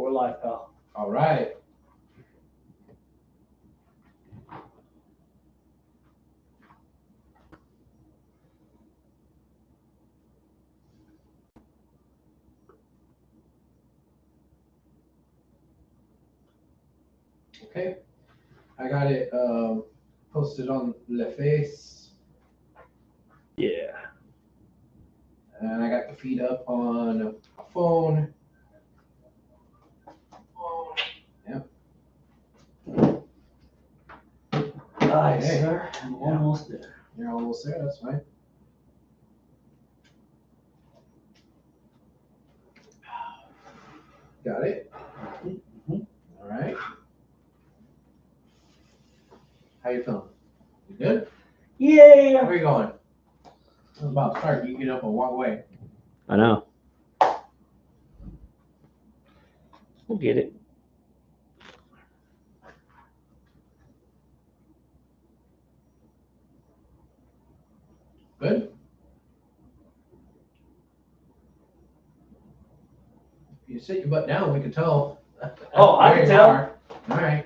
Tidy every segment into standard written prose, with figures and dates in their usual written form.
we're live, pal. All right. Okay. I got it posted on Le Face. Yeah. And I got the feed up on a phone. Yep. Nice, Hey. sir. I'm almost there. You're almost there. That's fine. Got it. Mm-hmm. All right. How you feeling? You good? Yeah. Where you going? I'm about to start. You can get up and walk away. I know. We'll get it. Good? You sit your butt down, we can tell. Oh, I There can you tell. are. All right.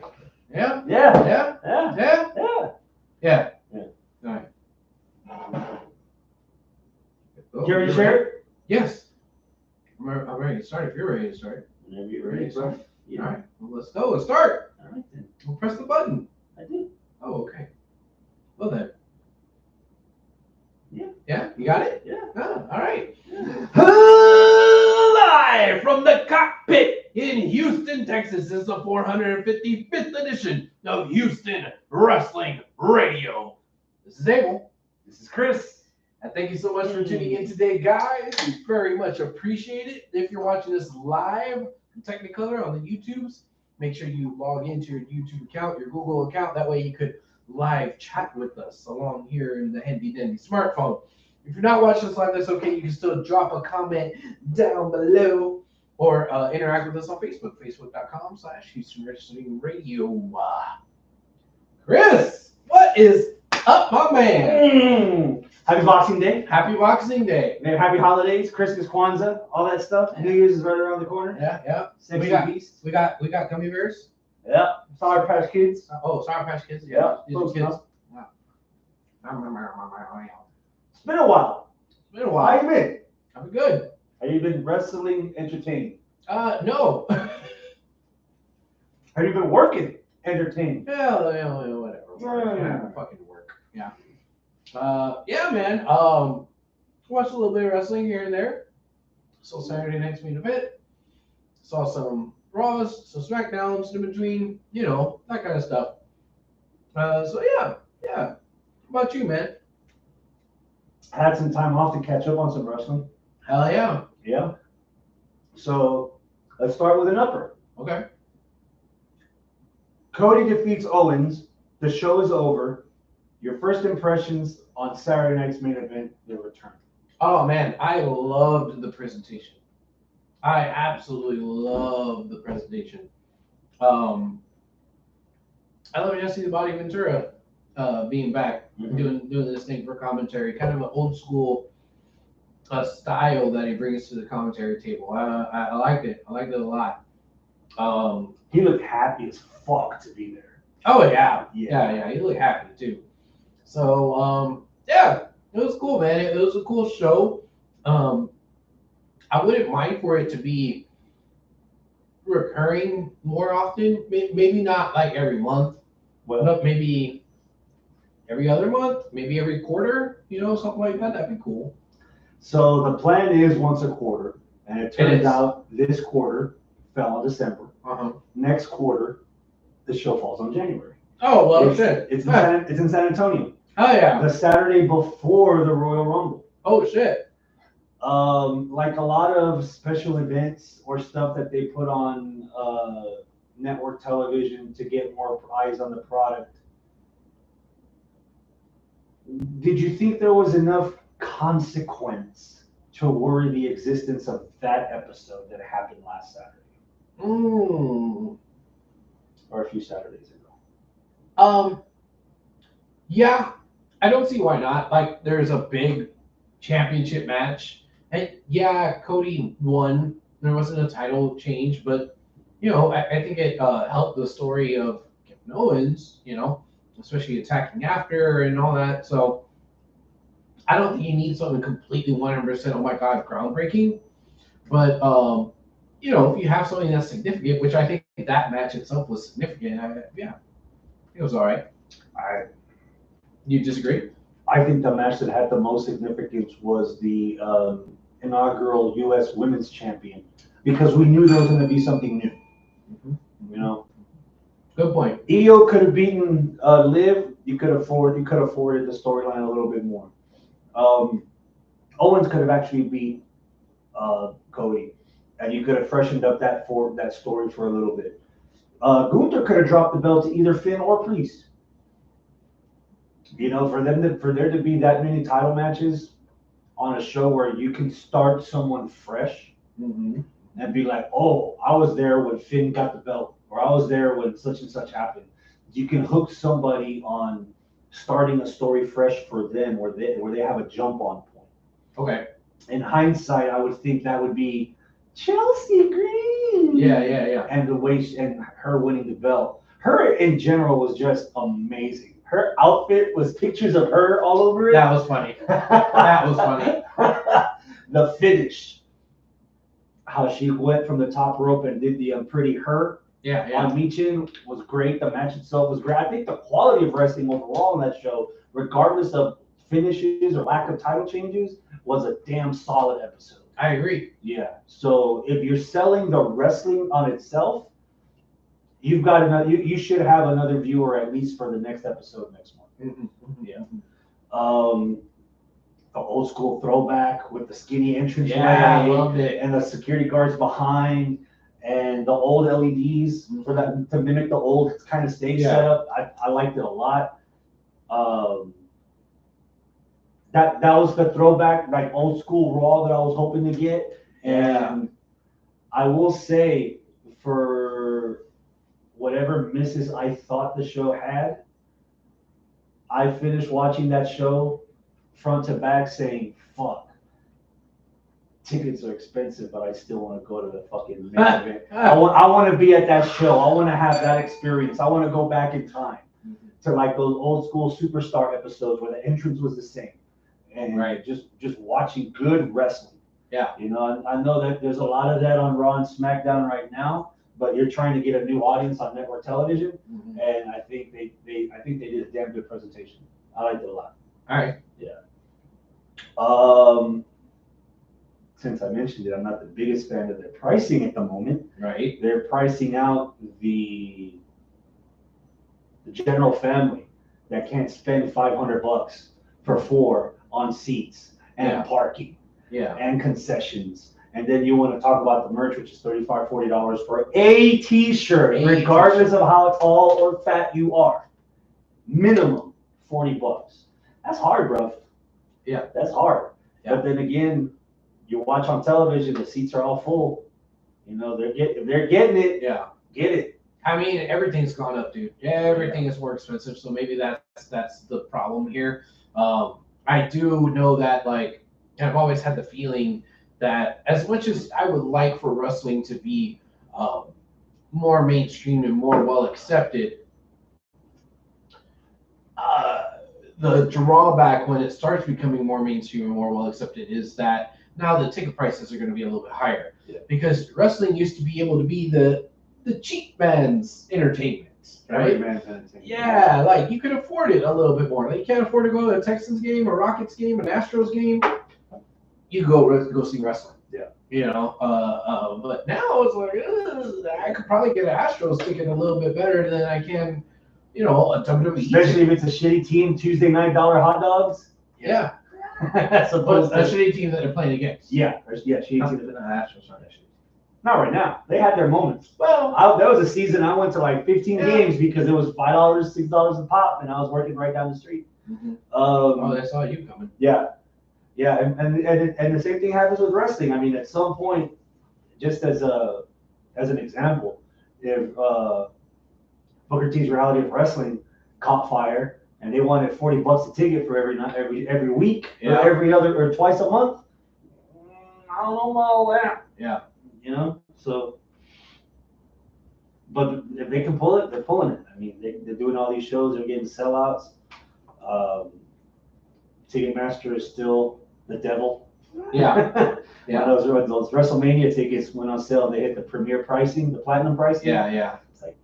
Yeah? Yeah. Yeah? Yeah. Yeah? Yeah. Yeah. Yeah. All right. Oh, You ready to you're share ready? it? Yes. I'm ready to start if you're ready to start. Whenever you're Ready ready, to start? bro. Yeah. All right. Well, let's go. Let's start. All right then. We'll press the button. I did. Oh, okay. Well then. Yeah. Yeah? You got it? Yeah. Oh, all right. Yeah. Live from the cockpit in Houston, Texas. This is the 455th edition of Houston Wrestling Radio. This is Abel. This is Chris. And thank you so much for tuning in today, guys. We very much appreciate it. If you're watching this live in Technicolor on the YouTubes, make sure you log into your YouTube account, your Google account. That way you could live chat with us along here in the handy dandy smartphone. If you're not watching this live, that's okay. You can still drop a comment down below or interact with us on Facebook, facebook.com/Houston Wrestling Radio. Chris, what is up, my man? Happy Boxing Day. Happy Boxing Day. Maybe happy holidays, Christmas, Kwanzaa, all that stuff. New Year's is right around the corner. Yeah. Sexy beast. We got gummy bears. Yeah. Sour Patch Kids. Sour Patch Kids. Yeah. These are Close kids. enough. Yeah. It's been a while. It's been a How while. you been? I'm good. Have you been wrestling entertained? No. Have you been working entertained? Yeah, whatever. Yeah. Fucking work. Yeah. Yeah, man. Watched a little bit of wrestling here and there. Saw Saturday night's main event. Saw some Raws, some SmackDowns in between. You know, that kind of stuff. So yeah. How about you, man? Had some time off to catch up on some wrestling. Hell yeah. Yeah. So let's start with an upper. Okay. Cody defeats Owens. The show is over. Your first impressions on Saturday night's main event, The Return. Oh man, I loved the presentation. I absolutely loved the presentation. I love Jesse the Body Ventura being back, doing this thing for commentary, kind of an old school style that he brings to the commentary table. I liked it. I liked it a lot. He looked happy as fuck to be there. Oh yeah. Yeah. He looked happy too. So yeah, it was cool, man. It was a cool show. I wouldn't mind for it to be recurring more often. Maybe not like every month, but maybe every other month, maybe every quarter. You know, something like that. That'd be cool. So the plan is once a quarter, and it turns is. out this quarter fell in December. Uh-huh. Next quarter, the show falls on January. Oh well, it's, shit. It's in San Antonio. Oh yeah. The Saturday before the Royal Rumble. Oh shit. Like a lot of special events or stuff that they put on network television to get more eyes on the product. Did you think there was enough consequence to worry the existence of that episode that happened last Saturday? Or a few Saturdays ago? Yeah, I don't see why not. Like, there's a big championship match. And yeah, Cody won. There wasn't a title change, but I think it helped the story of Kevin Owens, especially attacking after and all that. So I don't think you need something completely 100%, oh my God, groundbreaking. But, if you have something that's significant, which I think that match itself was significant, yeah, it was all right. You disagree? I think the match that had the most significance was the inaugural U.S. Women's Champion, because we knew there was going to be something new. Mm-hmm. Good point. Io could have beaten Liv. You could afforded the storyline a little bit more. Owens could have actually beat Cody, and you could have freshened up that story for a little bit. Gunther could have dropped the belt to either Finn or Priest. For there to be that many title matches on a show where you can start someone fresh and be like, oh, I was there when Finn got the belt, or I was there when such and such happened. You can hook somebody on starting a story fresh for them, where they have a jump on point. Okay. In hindsight, I would think that would be Chelsea Green. Yeah. And and her winning the belt. Her in general was just amazing. Her outfit was pictures of her all over it. That was funny. That was funny. The finish, how she went from the top rope and did the Pretty Her on Michin was great. The match itself was great. I think the quality of wrestling overall in that show, regardless of finishes or lack of title changes, was a damn solid episode. I agree. Yeah. So if you're selling the wrestling on itself, you've got another. You should have another viewer at least for the next episode next month. Mm-hmm. Yeah. The old school throwback with the skinny entrance way, I loved it, and the security guards behind, and the old LEDs for that to mimic the old kind of stage setup. I liked it a lot. That was the throwback, like old school Raw that I was hoping to get. And I will say, for whatever misses I thought the show had, I finished watching that show front to back saying, fuck, tickets are expensive, but I still want to go to the fucking main event. I want to be at that show. I want to have that experience. I want to go back in time to like those old school Superstar episodes where the entrance was the same. And just watching good wrestling. Yeah. I know that there's a lot of that on Raw and SmackDown right now, but you're trying to get a new audience on network television, and I think they did a damn good presentation. I liked it a lot. All right. Yeah. Since I mentioned it, I'm not the biggest fan of their pricing at the moment. Right. They're pricing out the general family that can't spend $500 for 4 on seats and parking and concessions. And then you want to talk about the merch, which is $35, $40 for a t-shirt, regardless of how tall or fat you are. Minimum $40. That's hard, bro. Yeah. That's hard. Yeah. But then again, you watch on television, the seats are all full. They're getting it. Yeah. Get it. I mean, everything's gone up, dude. Everything is more expensive, so maybe that's the problem here. I do know that, like, I've always had the feeling that as much as I would like for wrestling to be more mainstream and more well accepted, the drawback when it starts becoming more mainstream and more well accepted is that now the ticket prices are going to be a little bit higher. Yeah. Because wrestling used to be able to be the cheap man's entertainment. Right? Yeah, like you could afford it a little bit more. Like you can't afford to go to a Texans game, a Rockets game, an Astros game. You go see wrestling. Yeah. But now it's like I could probably get an Astros ticket a little bit better than I can, a WWE. Especially if it's a shitty team, Tuesday night dollar hot dogs. Yeah. That's a shitty team that they're playing against. Yeah, shitty team. Astros aren't that shitty. Not right now. They had their moments. Well, that was a season I went to like 15 games because it was $5, $6 a pop, and I was working right down the street. They saw you coming. Yeah, and the same thing happens with wrestling. I mean, at some point, just as an example, if Booker T's Reality of Wrestling caught fire and they wanted $40 a ticket for every week or every other or twice a month, I don't know about all that. Yeah. So But if they can pull it, they're pulling it. I mean, they're doing all these shows. They're getting sellouts. Ticketmaster is still the devil. Yeah. Yeah. Those WrestleMania tickets went on sale. They hit the premier pricing, the platinum pricing. Yeah. It's like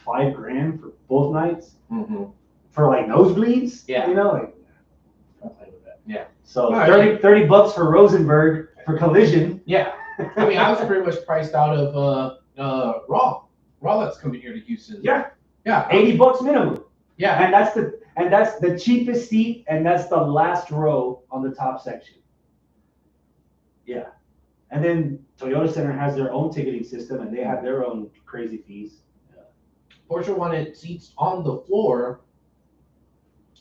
$5,000 for both nights Mm-hmm. for like nosebleeds. Yeah. You know, like don't play with that. Yeah. So All 30 bucks for Rosenberg for Collision. Yeah. I mean, I was pretty much priced out of Raw. Raw that's coming here to Houston. Yeah. Yeah. $80 minimum. Yeah. And that's the cheapest seat, and that's the last row on the top section. Yeah. And then Toyota Center has their own ticketing system, and they have their own crazy fees. Porsche wanted seats on the floor,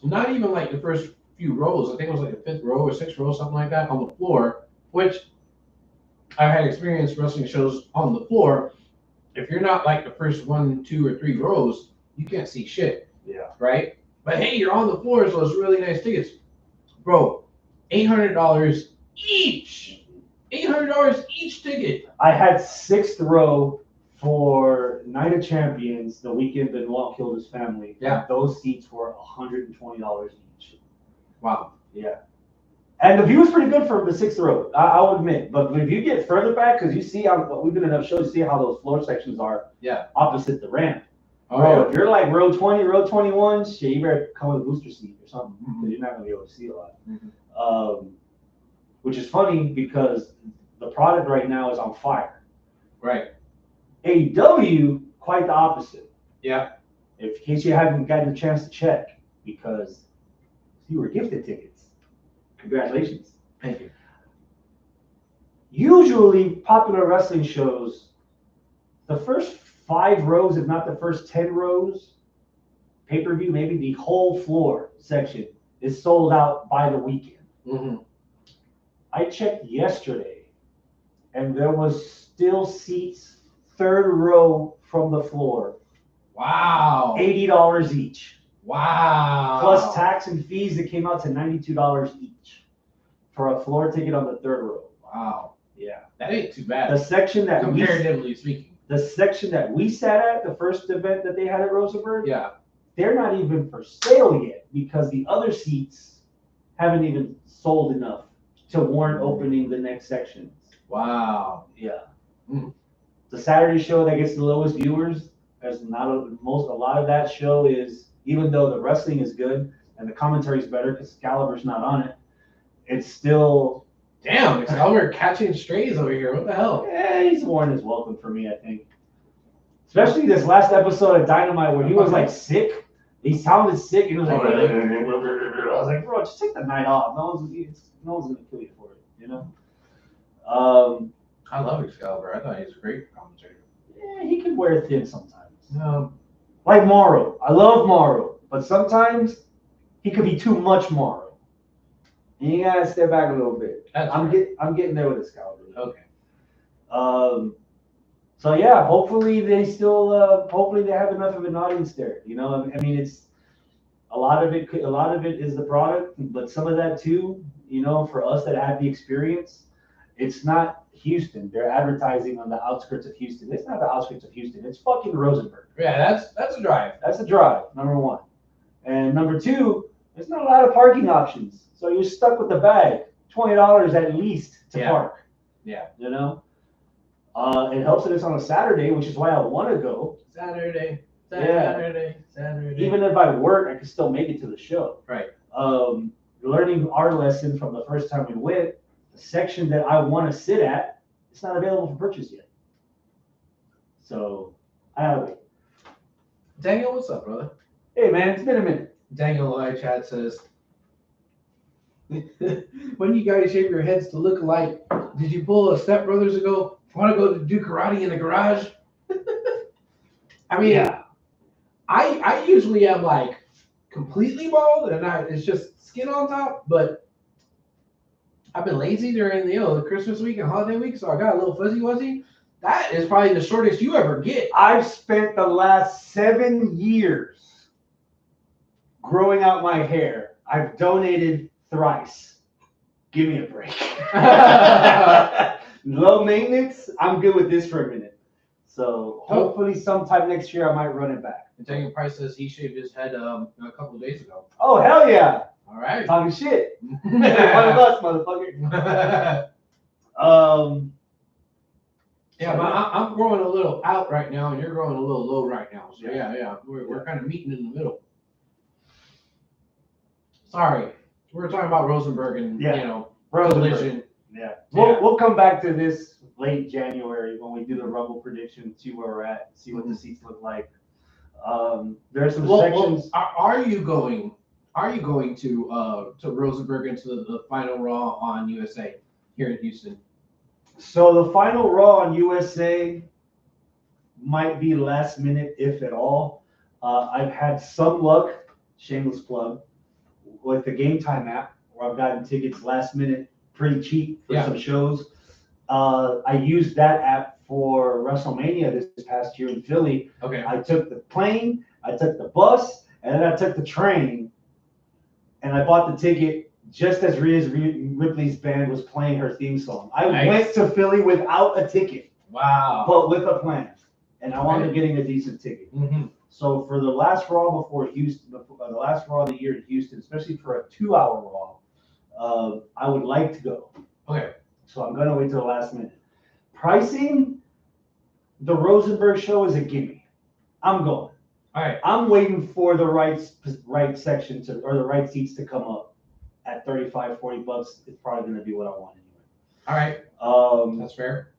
not even like the first few rows. I think it was like the 5th row or 6th row, something like that, on the floor, which I had experienced wrestling shows on the floor. If you're not like the first 1, 2, or 3 rows, you can't see shit. Yeah. Right? But hey, you're on the floor, so it's really nice tickets. Bro, $800 each. $800 each ticket. I had 6th row for Night of Champions the weekend Benoit killed his family. Yeah. Those seats were $120 each. Wow. Yeah. And the view was pretty good for the 6th row, I'll admit. But if you get further back, because you see how we've been enough shows, you see how those floor sections are opposite the ramp. Oh, If you're like row 20, row 21, shit, you better come with a booster seat or something, because you're not going to be able to see a lot. Mm-hmm. Which is funny because the product right now is on fire. Right. AEW, quite the opposite. Yeah. In case you haven't gotten a chance to check, because you were gifted tickets. Congratulations. Thank you. Usually, popular wrestling shows, the first 5 rows, if not the first 10 rows, pay-per-view, maybe the whole floor section is sold out by the weekend. Mm-hmm. I checked yesterday, and there was still seats 3rd row from the floor. Wow. $80 each. Wow. Plus tax and fees, it came out to $92 each for a floor ticket on the 3rd row. Wow. Yeah. That ain't too bad. The section that comparatively speaking. The section that we sat at, the first event that they had at Rosenberg, they're not even for sale yet because the other seats haven't even sold enough to warrant opening the next section. Wow. Yeah. Mm. The Saturday show that gets the lowest viewers, there's not a lot of that show is, even though the wrestling is good and the commentary is better because Excalibur's not on it, it's still. Damn, Excalibur catching strays over here. What the hell? Yeah, he's worn his welcome for me, I think. Especially this last episode of Dynamite where he was like sick. He sounded sick. He was like, I was like, bro, just take the night off. No one's gonna kill you for it, you know. I love Excalibur. I thought he was a great commentator. Yeah, he can wear thin sometimes. Like Morrow. I love Morrow, but sometimes he could be too much Morrow. And you gotta step back a little bit. I'm getting there with Excalibur. Okay. So yeah, hopefully they still hopefully they have enough of an audience there. You know, I mean, it's a lot of it is the product, but some of that too, you know, for us that had the experience, it's not Houston. They're advertising on the outskirts of Houston. It's not the outskirts of Houston. It's fucking Rosenberg. Yeah, that's a drive. That's a drive, number 1. And number 2, there's not a lot of parking options. So you're stuck with the bag. $20 at least to park. Yeah. You know? It helps that it's on a Saturday, which is why I want to go. Saturday. Even if I work, I can still make it to the show. Right. Learning our lesson from the first time we went, the section that I want to sit at, it's not available for purchase yet. So, I gotta wait. Daniel, what's up, brother? Hey, man, it's been a minute. Daniel Live Chat says, when you guys shave your heads to look alike, did you pull a Step Brothers and go, want to go to do karate in the garage? I mean, yeah. I usually am like completely bald and it's just skin on top, but I've been lazy during the Christmas week and holiday week, so I got a little fuzzy wuzzy. That is probably the shortest you ever get. I've spent the last 7 years growing out my hair. I've donated thrice. Give me a break. Low maintenance, I'm good with this for a minute. So hopefully sometime next year I might run it back. And Daniel Price says he shaved his head a couple of days ago. Oh, hell yeah. All right. Talking shit. One of us, motherfucker. Yeah, but I'm growing a little out right now, and you're growing a little low right now. So yeah, we're kind of meeting in the middle. Sorry, we were talking about Rosenberg and collision. Yeah, we'll come back to this late January when we do the Rumble prediction, see where we're at, see what the seats look like. There's some sections. Are you going to Rosenberg into the final Raw on USA here in Houston? So the final Raw on USA might be last minute, if at all. I've had some luck, shameless plug, with the Game Time app, where I've gotten tickets last minute, pretty cheap for some shows. I used that app for WrestleMania this past year in Philly. Okay. I took the plane, I took the bus, and then I took the train, and I bought the ticket just as Rhea Ripley's band was playing her theme song. I went to Philly without a ticket. Wow. But with a plan. And I wound up getting a decent ticket. Mm-hmm. So for the last Raw before Houston, the last Raw of the year in Houston, especially for a 2-hour Raw, I would like to go. Okay. So I'm going to wait till the last minute. Pricing, the Rosenberg show is a gimme. I'm going. All right. I'm waiting for the right section or the right seats to come up at $35-$40. It's probably going to be what I want anyway. All right. That's fair.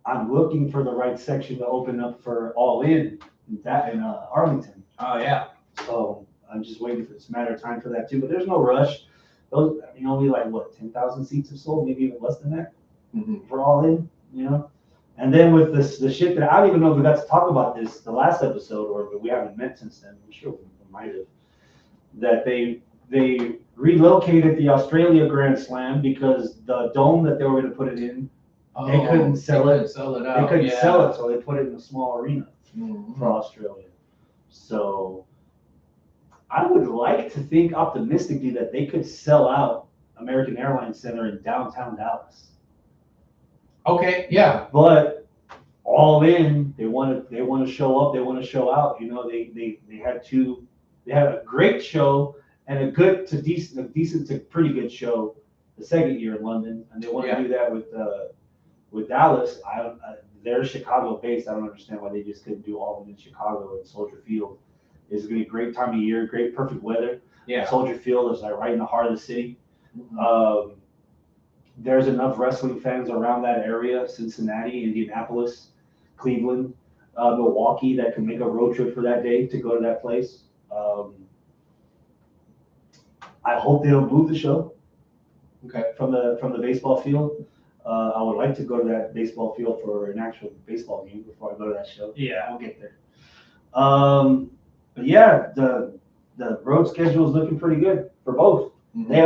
I'm looking for the right section to open up for All In Arlington. Oh yeah. So I'm just waiting for it's a matter of time for that too. But there's no rush. Those, I mean, only like 10,000 seats have sold, maybe even less than that for All In. And then with the shit that I don't even know if we got to talk about this the last episode or we haven't met since then. I'm sure we might have. That they relocated the Australia Grand Slam because the dome that they were going to put it in, they couldn't sell it. They couldn't sell it, so they put it in a small arena for Australia. So I would like to think optimistically that they could sell out American Airlines Center in downtown Dallas. Okay, yeah. But All In, they want to show up, they want to show out. They had a great show and a decent to pretty good show the second year in London, and they want to do that with Dallas. They're Chicago based. I don't understand why they just couldn't do All In Chicago and Soldier Field. It's gonna be a great time of year, great perfect weather. Yeah. Soldier Field is like right in the heart of the city. There's enough wrestling fans around that area, Cincinnati, Indianapolis, Cleveland, Milwaukee, that can make a road trip for that day to go to that place. I hope they don't move the show from the baseball field. I would like to go to that baseball field for an actual baseball game before I go to that show. Yeah. I'll get there. But yeah, the road schedule is looking pretty good for both. They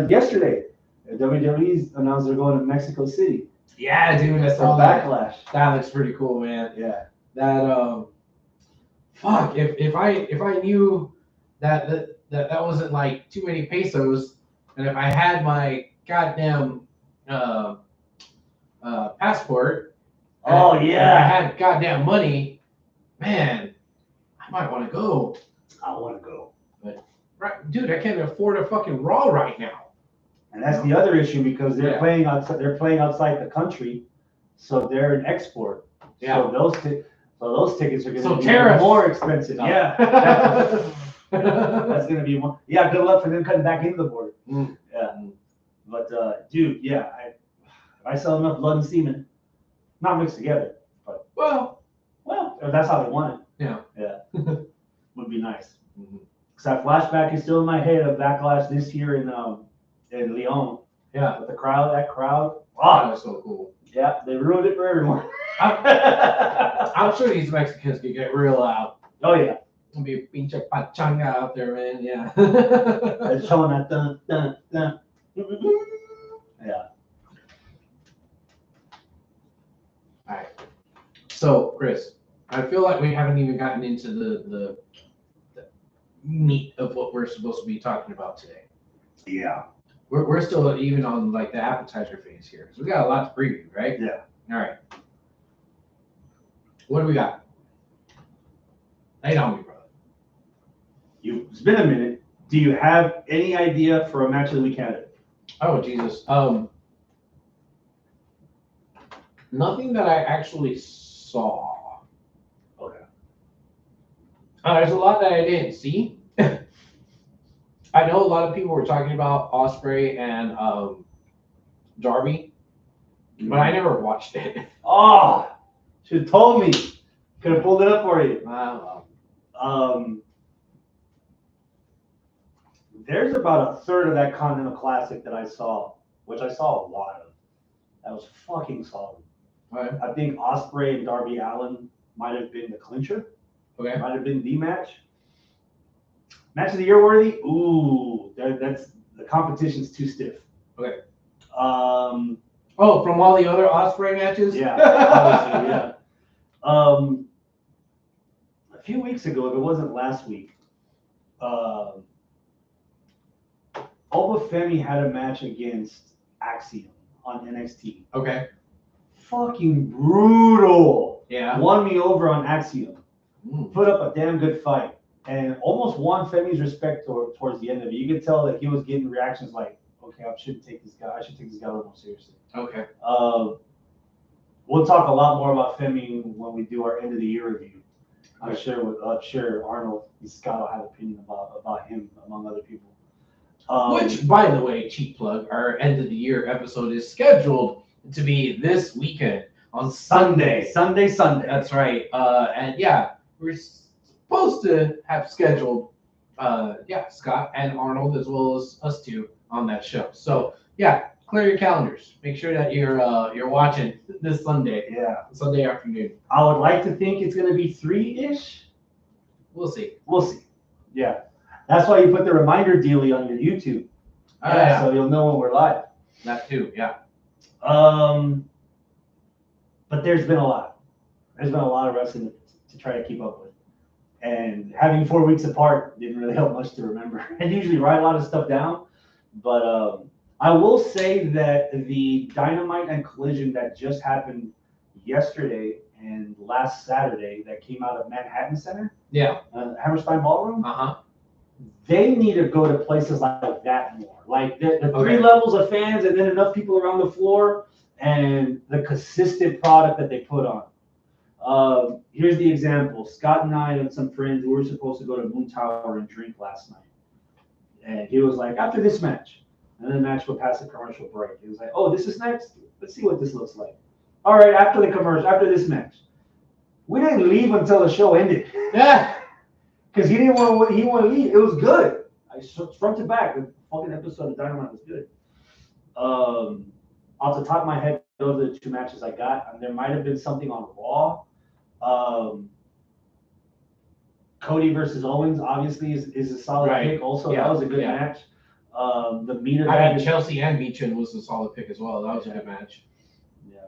yesterday, WWE's announced they're going to Mexico City. Yeah, dude, that's all Backlash. That looks pretty cool, man. Yeah. That fuck. If I knew that wasn't like too many pesos, and if I had my goddamn passport. Oh yeah. I had goddamn money, man. I might want to go. I want to go. But right, dude, I can't afford a fucking Raw right now. And that's the other issue because they're playing outside. They're playing outside the country, so they're an export. Yeah. So those tickets are going to be tariffs. more expensive. No. Yeah. That's going to be more. Yeah. Good luck for them cutting back into the border. Yeah. But dude, yeah. If I sell enough blood and semen, not mixed together, but well, if that's how they want it. Yeah. Would be nice. Because that flashback is still in my head of Backlash this year in Lyon. Yeah. With that crowd. Wow, that was so cool. Yeah, they ruined it for everyone. I'm sure these Mexicans could get real loud. Oh yeah. There'll be a pinche pachanga out there, man. Yeah. They're showing that dun dun dun. Yeah. All right. So, Chris, I feel like we haven't even gotten into the meat of what we're supposed to be talking about today. Yeah. We're still even on like the appetizer phase here, so we got a lot to preview, right? Yeah. All right. What do we got? Lay it on me, brother. It's been a minute. Do you have any idea for a match of the week candidate? Oh, Jesus. Nothing that I actually saw. Okay. There's a lot that I didn't see. I know a lot of people were talking about Osprey and Darby, but I never watched it. Oh, should have told me. Could have pulled it up for you. Wow. There's about a third of that Continental Classic that I saw, which I saw a lot of. That was fucking solid. Okay. I think Osprey and Darby Allin might have been the clincher. Okay. Might have been the match. Match of the year worthy? Ooh, that's the competition's too stiff. Okay. Oh, from all the other Osprey matches? Yeah, obviously, yeah. A few weeks ago, if it wasn't last week, Obafemi had a match against Axiom on NXT. Okay. Fucking brutal. Yeah. Won me over on Axiom. Mm. Put up a damn good fight. And almost won Femi's respect towards the end of it. You could tell that he was getting reactions like, okay, I should take this guy a little more seriously. Okay. We'll talk a lot more about Femi when we do our end of the year review. I'm sure Arnold and Scott will have opinion about him among other people. Which, by the way, cheap plug, our end of the year episode is scheduled to be this weekend on Sunday. Sunday. That's right. And yeah, we're supposed to have scheduled, Scott and Arnold as well as us two on that show. So yeah, clear your calendars. Make sure that you're watching this Sunday. Yeah. Sunday afternoon. I would like to think it's going to be 3-ish. We'll see. Yeah. That's why you put the reminder dealie on your YouTube. So you'll know when we're live. That too, yeah. But there's been a lot. There's been a lot of wrestling to try to keep up with. And having 4 weeks apart didn't really help much to remember. I usually write a lot of stuff down. But I will say that the Dynamite and Collision that just happened yesterday and last Saturday that came out of Manhattan Center. Yeah. Hammerstein Ballroom. Uh-huh. They need to go to places like that more. Like the 3 Okay. levels of fans and then enough people around the floor and the consistent product that they put on. Here's the example. Scott and I and some friends, we were supposed to go to Moon Tower and drink last night. And he was like, after this match. And then the match would pass the commercial break. He was like, oh, this is next? Let's see what this looks like. All right, after the commercial, after this match. We didn't leave until the show ended. Yeah. Because he wanted to leave. It was good. Front to back, the fucking episode of Dynamite was good. Off the top of my head, those are the 2 matches I got. And there might have been something on Raw. Cody versus Owens, obviously, is a solid pick. Also, that was a good match. The meat of that. Chelsea and Meechin was a solid pick as well. That was a good match. Yeah.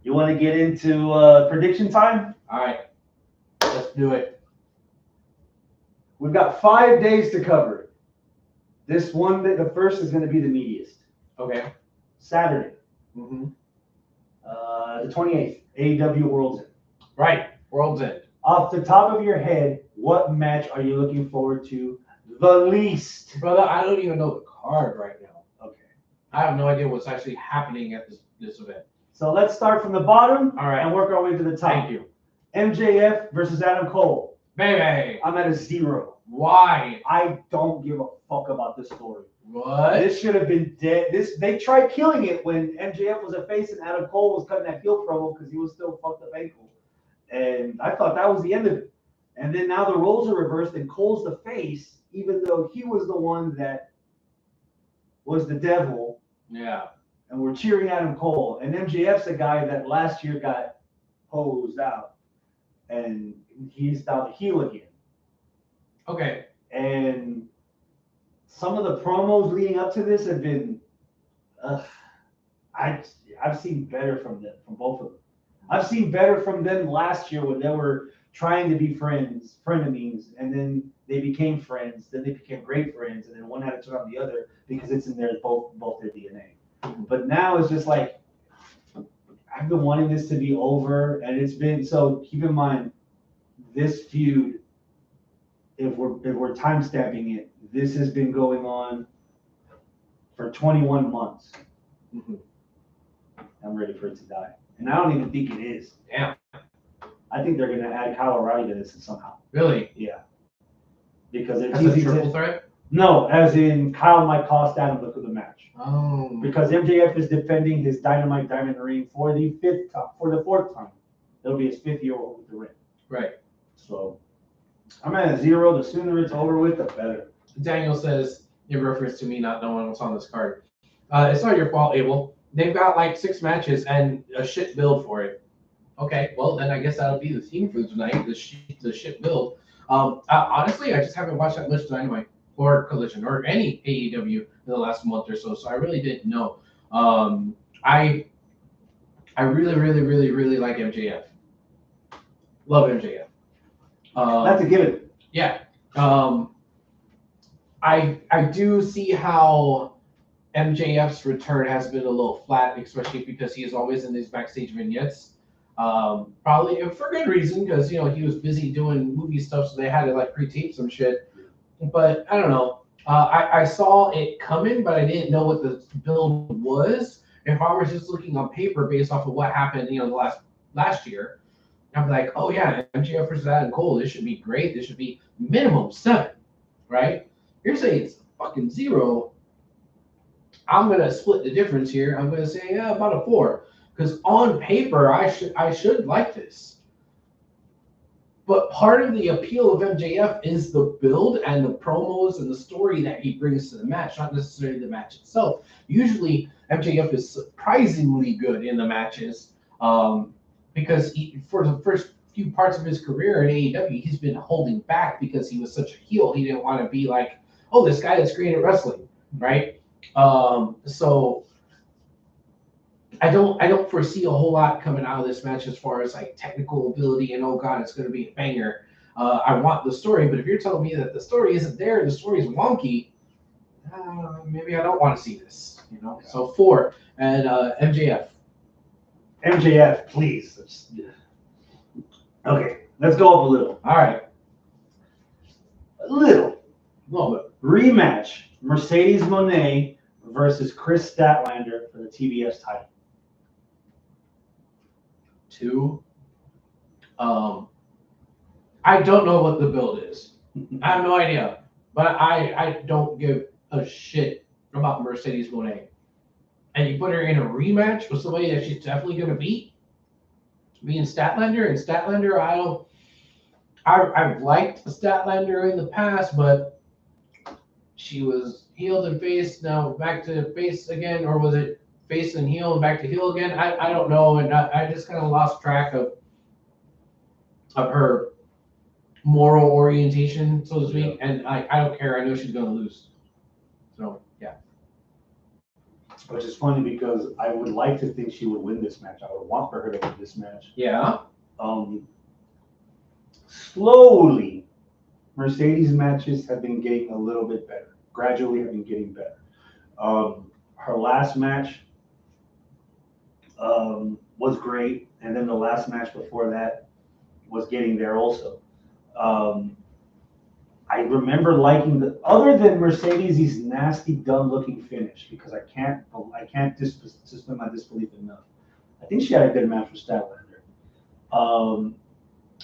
You want to get into prediction time? All right. Let's do it. We've got 5 days to cover it. This one, the first is going to be the meatiest. Okay. Saturday. Mm-hmm. The 28th, AEW World's End. Right. World's End. Off the top of your head, what match are you looking forward to the least? Brother, I don't even know the card right now. Okay. I have no idea what's actually happening at this event. So let's start from the bottom and work our way to the top. Thank you. MJF versus Adam Cole. Baby. I'm at a 0. Why? I don't give a fuck about this story. What? This should have been dead. They tried killing it when MJF was a face and Adam Cole was cutting that heel promo because he was still fucked up ankle. And I thought that was the end of it. And then now the roles are reversed and Cole's the face, even though he was the one that was the devil. Yeah. And we're cheering Adam Cole. And MJF's a guy that last year got hosed out. And he's now the heel again. Okay. And some of the promos leading up to this have been, I've seen better from both of them. I've seen better from them last year when they were trying to be frenemies, and then they became friends. Then they became great friends, and then one had to turn on the other because it's in both their DNA. Mm-hmm. But now it's just like, I've been wanting this to be over, and it's been so. Keep in mind, this feud, if we're time stamping it, this has been going on for 21 months. Mm-hmm. I'm ready for it to die, and I don't even think it is. Damn. I think they're gonna add Kyle O'Reilly to this somehow. Really? Yeah. Because it's As a triple threat? No, as in Kyle might cost Adam the match. Oh. Because MJF is defending his Dynamite Diamond ring for the fourth time. It'll be his 5th year with the ring. Right. So I'm at a 0. The sooner it's over with, the better. Daniel says, in reference to me not knowing what's on this card, it's not your fault, Abel. They've got like 6 matches and a shit build for it. Okay, well then I guess that'll be the theme for tonight, the shit build. Honestly, I just haven't watched that much Dynamite or Collision or any AEW in the last month or so I really didn't know. I really, really, really, really like MJF. Love MJF. That's a given. Yeah. I do see how MJF's return has been a little flat, especially because he is always in these backstage vignettes. Probably for good reason, because he was busy doing movie stuff, so they had to like pre-tape some shit. But I don't know. I saw it coming, but I didn't know what the build was. If I was just looking on paper based off of what happened, the last year, I'm like, oh yeah, MJF versus Adam Cole. This should be great. This should be minimum 7, right? You're saying it's fucking 0. I'm gonna split the difference here. I'm gonna say about a 4, because on paper I should like this. But part of the appeal of MJF is the build and the promos and the story that he brings to the match, not necessarily the match itself. Usually MJF is surprisingly good in the matches, because for the first few parts of his career in AEW, he's been holding back because he was such a heel. He didn't want to be like, oh, this guy that's great at wrestling, right? So I don't foresee a whole lot coming out of this match as far as like technical ability and oh god, it's going to be a banger. I want the story, but if you're telling me that the story isn't there, the story is wonky, maybe I don't want to see this. So 4 and MJF. MJF, please. Okay, let's go up a little. All right. A little bit. Rematch: Mercedes Moné versus Chris Statlander for the TBS title. 2. I don't know what the build is. I have no idea. But I don't give a shit about Mercedes Moné. And you put her in a rematch with somebody that she's definitely going to beat. Being Statlander, and Statlander, I've liked Statlander in the past, but she was healed and face, now back to face again, or was it face and heel and back to heel again? I don't know, and I just kind of lost track of her moral orientation, so to speak, and I don't care. I know she's going to lose. So, yeah. Which is funny because I would like to think she would win this match. I would want for her to win this match. Yeah. Slowly, Mercedes matches have been getting a little bit better. Gradually have been getting better. Her last match was great, and then the last match before that was getting there also. I remember liking other than Mercedes' nasty, dumb-looking finish, because I can't suspend my disbelief enough. I think she had a good match with Statlander.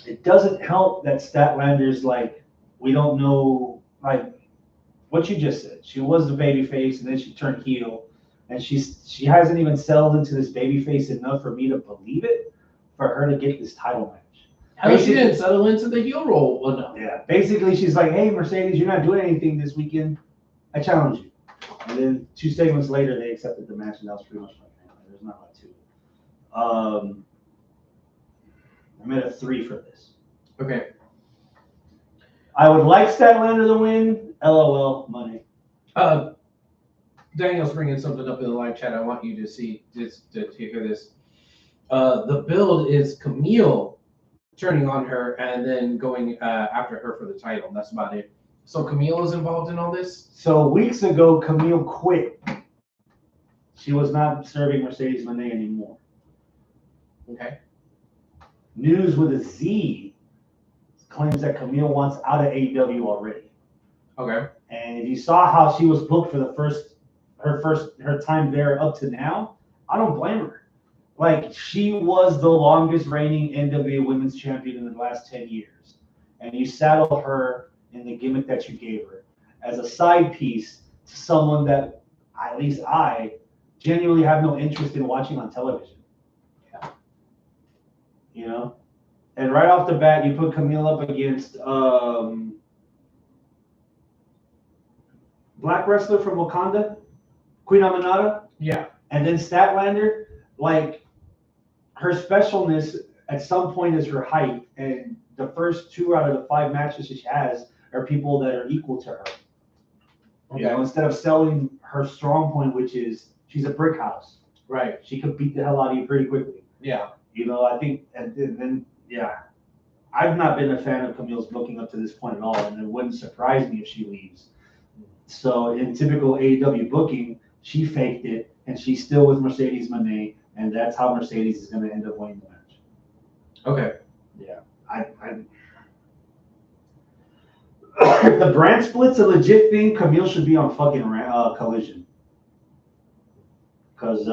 It doesn't help that Statlander's like, we don't know, like what you just said. She was the babyface, and then she turned heel, and she hasn't even settled into this babyface enough for me to believe it, for her to get this title match. Hell, she didn't settle into the heel role enough. Yeah, basically she's like, hey, Mercedes, you're not doing anything this weekend. I challenge you. And then 2 segments later, they accepted the match, and that was pretty much like, there's not much to it. I'm at a 3 for this. Okay. I would like Statlander to win. LOL, money. Daniel's bringing something up in the live chat. I want you to see, to hear this. The build is Camille turning on her and then going after her for the title. That's about it. So Camille is involved in all this? So weeks ago, Camille quit. She was not serving Mercedes Moné anymore. Okay. News with a Z claims that Camille wants out of AEW already. Okay. And if you saw how she was booked for her time there up to now, I don't blame her. Like, she was the longest reigning NWA Women's Champion in the last 10 years. And you saddle her in the gimmick that you gave her as a side piece to someone that, at least I, genuinely have no interest in watching on television. Yeah. You know? And right off the bat, you put Camille up against black wrestler from Wakanda, Queen Aminata. Yeah. And then Statlander. Like, her specialness at some point is her height, and the first 2 out of the 5 matches she has are people that are equal to her. Okay. You know, instead of selling her strong point, which is she's a brick house. Right. She could beat the hell out of you pretty quickly. Yeah. You know, I think, and then yeah, I've not been a fan of Camille's booking up to this point at all, and it wouldn't surprise me if she leaves. So in typical AEW booking, she faked it, and she's still with Mercedes Moné, and that's how Mercedes is going to end up winning the match. Okay. Yeah, if the brand split's a legit thing, Camille should be on fucking Collision. Because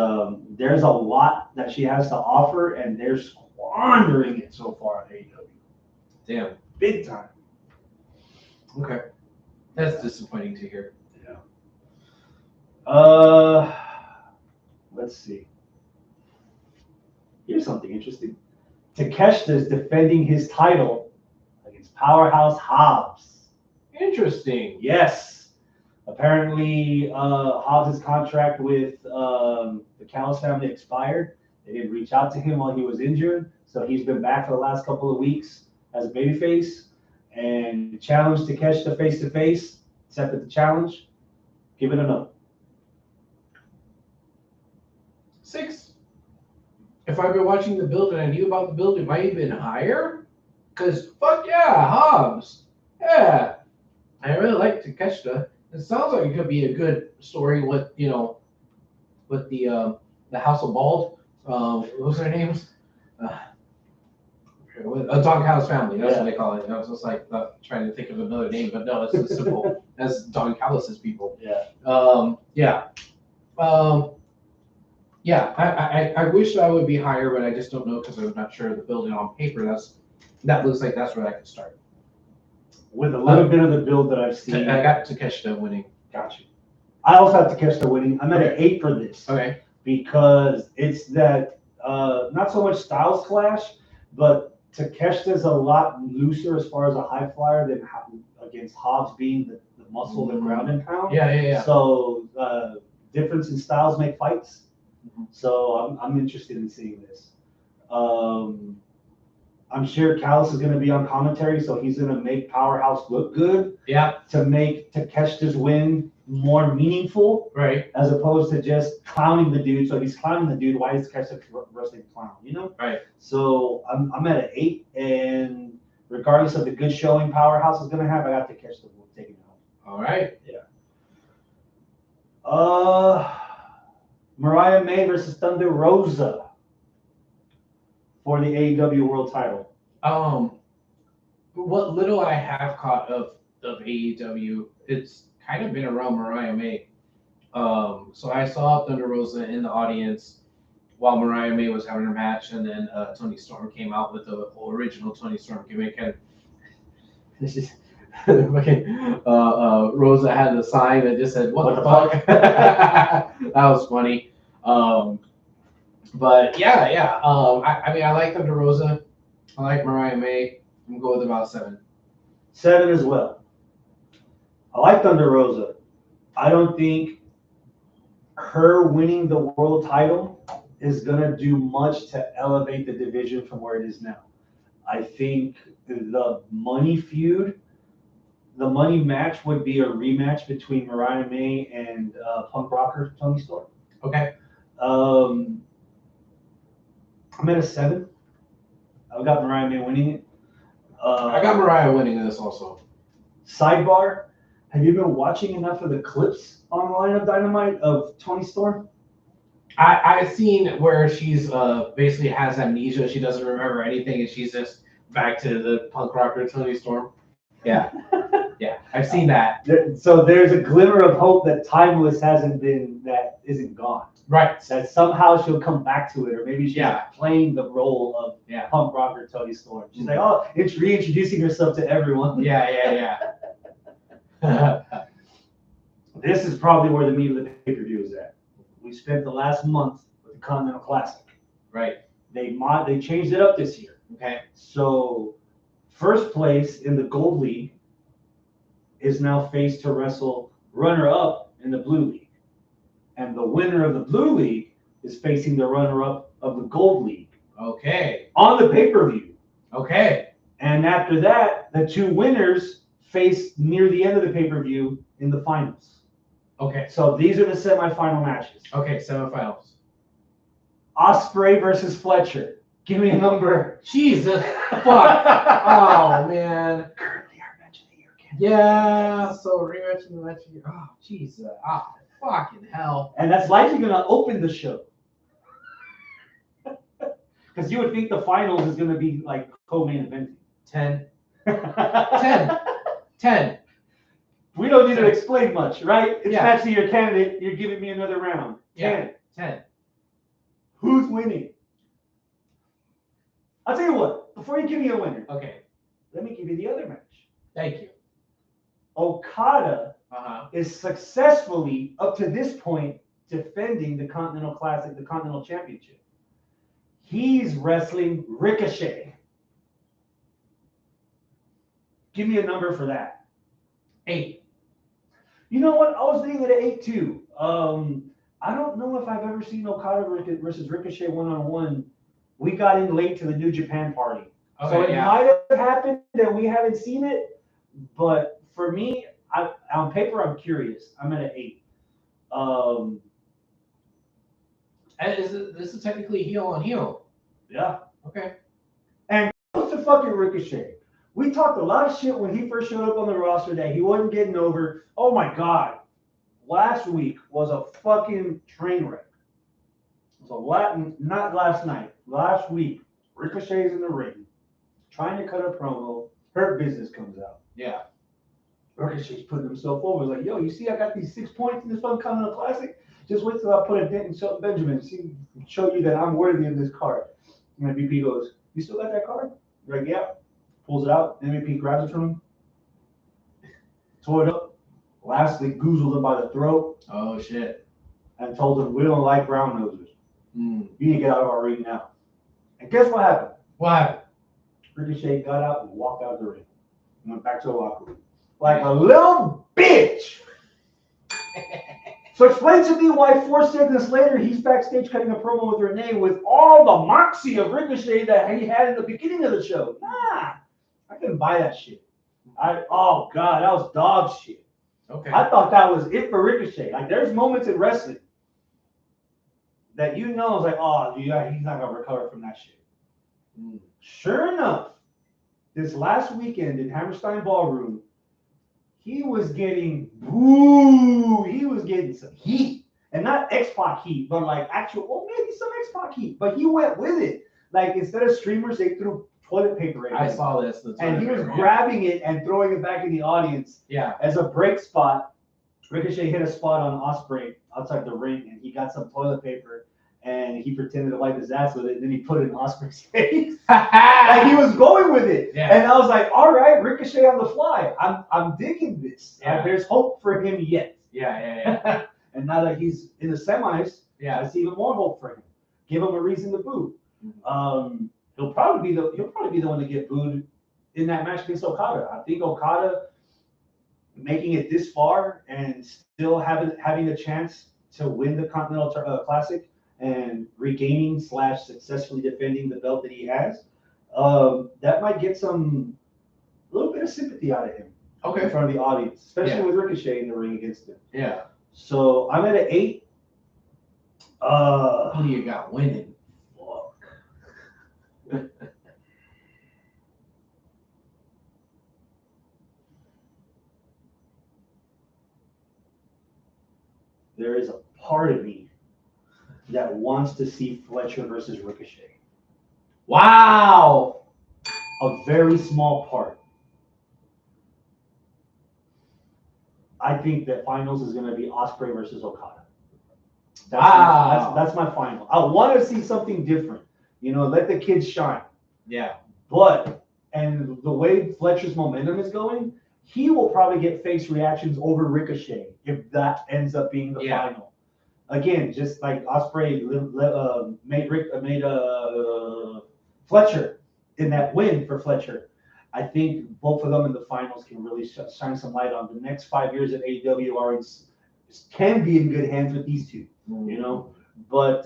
there's a lot that she has to offer, and they're squandering it so far at AEW. Damn. Big time. Okay. That's disappointing to hear. Yeah. Let's see. Here's something interesting. Takeshita is defending his title against Powerhouse Hobbs. Interesting. Yes. Apparently, Hobbs' contract with the Callis family expired. They didn't reach out to him while he was injured, so he's been back for the last couple of weeks as a babyface and challenged Takeshita face-to-face. Accepted the challenge. Give it a no. 6. If I've been watching the build and I knew about the build, it might have been higher. Because, fuck yeah, Hobbs. Yeah. I really like Takeshita. It sounds like it could be a good story with, you know, with the House of Bald. What was their names? Doghouse family. That's what they call it. I was just like trying to think of another name, but no, it's as simple as Don Callis' people. Yeah. I wish I would be higher, but I just don't know because I'm not sure of the building on paper. That looks like that's where I could start. With a little bit of the build that I've seen. I got Takeshita winning. Got you. I also have Takeshita winning. I'm at an 8 for this. Okay. Because it's that, not so much styles clash, but Takeshita's a lot looser as far as a high flyer than against Hobbs being the muscle, the ground and pound. Yeah. So difference in styles make fights. So I'm interested in seeing this. I'm sure Callis is going to be on commentary, so he's going to make Powerhouse look good. Yeah. To make Takeshita's win more meaningful. Right. As opposed to just clowning the dude. So if he's clowning the dude, why is Takeshita wrestling clown? You know? Right. So I'm at an 8, and regardless of the good showing Powerhouse is going to have, I got Takeshita taking it home. All right. Yeah. Mariah May versus Thunder Rosa for the AEW World Title. What little I have caught of AEW, it's kind of been around Mariah May. So I saw Thunder Rosa in the audience while Mariah May was having her match, and then Toni Storm came out with the original Toni Storm gimmick, and this is fucking Rosa had the sign that just said "What the fuck." That was funny. But yeah. I mean, I like Thunder Rosa. I like Mariah May. I'm going with about 7. 7 as well. I like Thunder Rosa. I don't think her winning the world title is going to do much to elevate the division from where it is now. I think the money feud, the money match would be a rematch between Mariah May and punk rocker Toni Storm. Okay. I'm at a 7. I've got Mariah May winning it. I got Mariah winning this also. Sidebar, have you been watching enough of the clips online of Dynamite of Toni Storm? I've seen where she's basically has amnesia. She doesn't remember anything, and she's just back to the punk rocker Tony Storm. Yeah, yeah, I've seen that. So there's a glimmer of hope that Timeless that isn't gone. Right. That somehow she'll come back to it, or maybe she's Yeah. playing the role of punk rocker Tony Storm. She's like, oh, it's reintroducing herself to everyone. Yeah. This is probably where the meat of the pay-per-view is at. We spent the last month with the Continental Classic. Right. They changed it up this year. Okay. So first place in the Gold League is now faced to wrestle runner-up in the Blue League. And the winner of the Blue League is facing the runner-up of the Gold League. Okay. On the pay-per-view. Okay. And after that, the two winners face near the end of the pay-per-view in the finals. Okay. So these are the semifinal matches. Okay, semifinals. Ospreay versus Fletcher. Give me a number. Jesus fuck. Oh man. Currently our match of the year. Yeah. So rematch in the match of the year. Oh Jesus. Ah, fucking hell. And that's likely gonna open the show. Because you would think the finals is gonna be like co-main eventing. 10. 10. 10. We don't need to explain much, right? It's Yeah. match of your candidate. You're giving me another round. 10. 10. Who's winning? I'll tell you what. Before you give me a winner, Okay. let me give you the other match. Thank you. Okada Uh-huh. is successfully, up to this point, defending the Continental Classic, the Continental Championship. He's wrestling Ricochet. Give me a number for that. 8. You know what? I was thinking at 8 too. I don't know if I've ever seen Okada versus Ricochet one-on-one. We got in late to the New Japan party. Okay, So it might have happened and we haven't seen it. But for me, on paper, I'm curious. I'm at an 8. And this is technically heel on heel. Yeah. Okay. And what's the fucking Ricochet? We talked a lot of shit when he first showed up on the roster that he wasn't getting over. Oh my God. Last week was a fucking train wreck. So not last night. Last week, Ricochet's in the ring, trying to cut a promo. Hurt Business comes out. Yeah. Ricochet's putting himself over. He's like, yo, you see I got these 6 points in this one Continental Classic? Just wait till I put a dent in Shelton Benjamin. Show you that I'm worthy of this card. And MVP goes, you still got that card? You're like, yeah. Pulls it out. MVP grabs it from him. Tore it up. Lastly, goozled him by the throat. Oh, shit. And told him, we don't like brown noses. Mm. You need to get out of our ring now. And guess what happened? What happened? Ricochet got out and walked out of the ring. And went back to the locker room. Like a little bitch. So explain to me why 4 seconds later he's backstage cutting a promo with Renee with all the moxie of Ricochet that he had in the beginning of the show. Nah, I couldn't buy that shit. Oh God, that was dog shit. Okay. I thought that was it for Ricochet. Like there's moments in wrestling that you know is like, oh, he's not gonna recover from that shit. Sure enough, this last weekend in Hammerstein Ballroom, he was getting boo. He was getting some heat. And not X-Pac heat, but like actual, well, maybe some X-Pac heat. But he went with it. Like instead of streamers, they threw toilet paper at him. I saw this. And he was grabbing it and throwing it back in the audience. Yeah. As a break spot. Ricochet hit a spot on Ospreay outside the ring, and he got some toilet paper, and he pretended to wipe his ass with it, and then he put it in Ospreay's face. Like he was going with it. Yeah. And I was like, all right, Ricochet on the fly. I'm digging this. Yeah. There's hope for him yet. Yeah. And now that he's in the semis, Yeah. I see even more hope for him. Give him a reason to boo. He'll probably be the one to get booed in that match against Okada. I think Okada making it this far and still having a chance to win the Continental Classic and regaining / successfully defending the belt that he has, that might get a little bit of sympathy out of him. Okay. In front of the audience, especially with Ricochet in the ring against him. Yeah. So I'm at an 8. Who do you got winning? Fuck. There is a part of me that wants to see Fletcher versus Ricochet. Wow. A very small part. I think that finals is going to be Ospreay versus Okada. That's my final. I want to see something different. Let the kids shine. Yeah. But, and the way Fletcher's momentum is going, he will probably get face reactions over Ricochet if that ends up being the final. Again, just like Ospreay made Fletcher in that win for Fletcher. I think both of them in the finals can really shine some light on the next 5 years at HWR. Can be in good hands with these two, But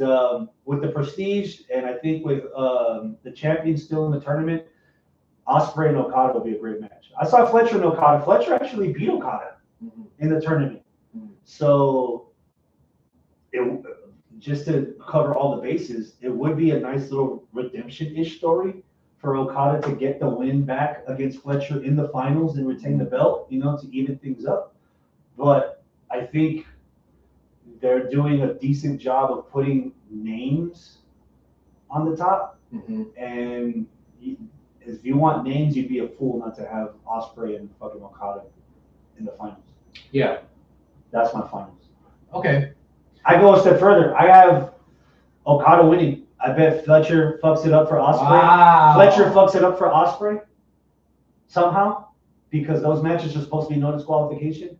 with the prestige, and I think with the champions still in the tournament, Ospreay and Okada will be a great match. I saw Fletcher and Okada. Fletcher actually beat Okada in the tournament. So, just to cover all the bases, it would be a nice little redemption-ish story for Okada to get the win back against Fletcher in the finals and retain the belt, to even things up. But I think they're doing a decent job of putting names on the top. And if you want names, you'd be a fool not to have Ospreay and fucking Okada in the finals. Yeah. That's my finals. Okay. I go a step further. I have Okada winning. I bet Fletcher fucks it up for Ospreay. Wow. Fletcher fucks it up for Ospreay somehow, because those matches are supposed to be no disqualification.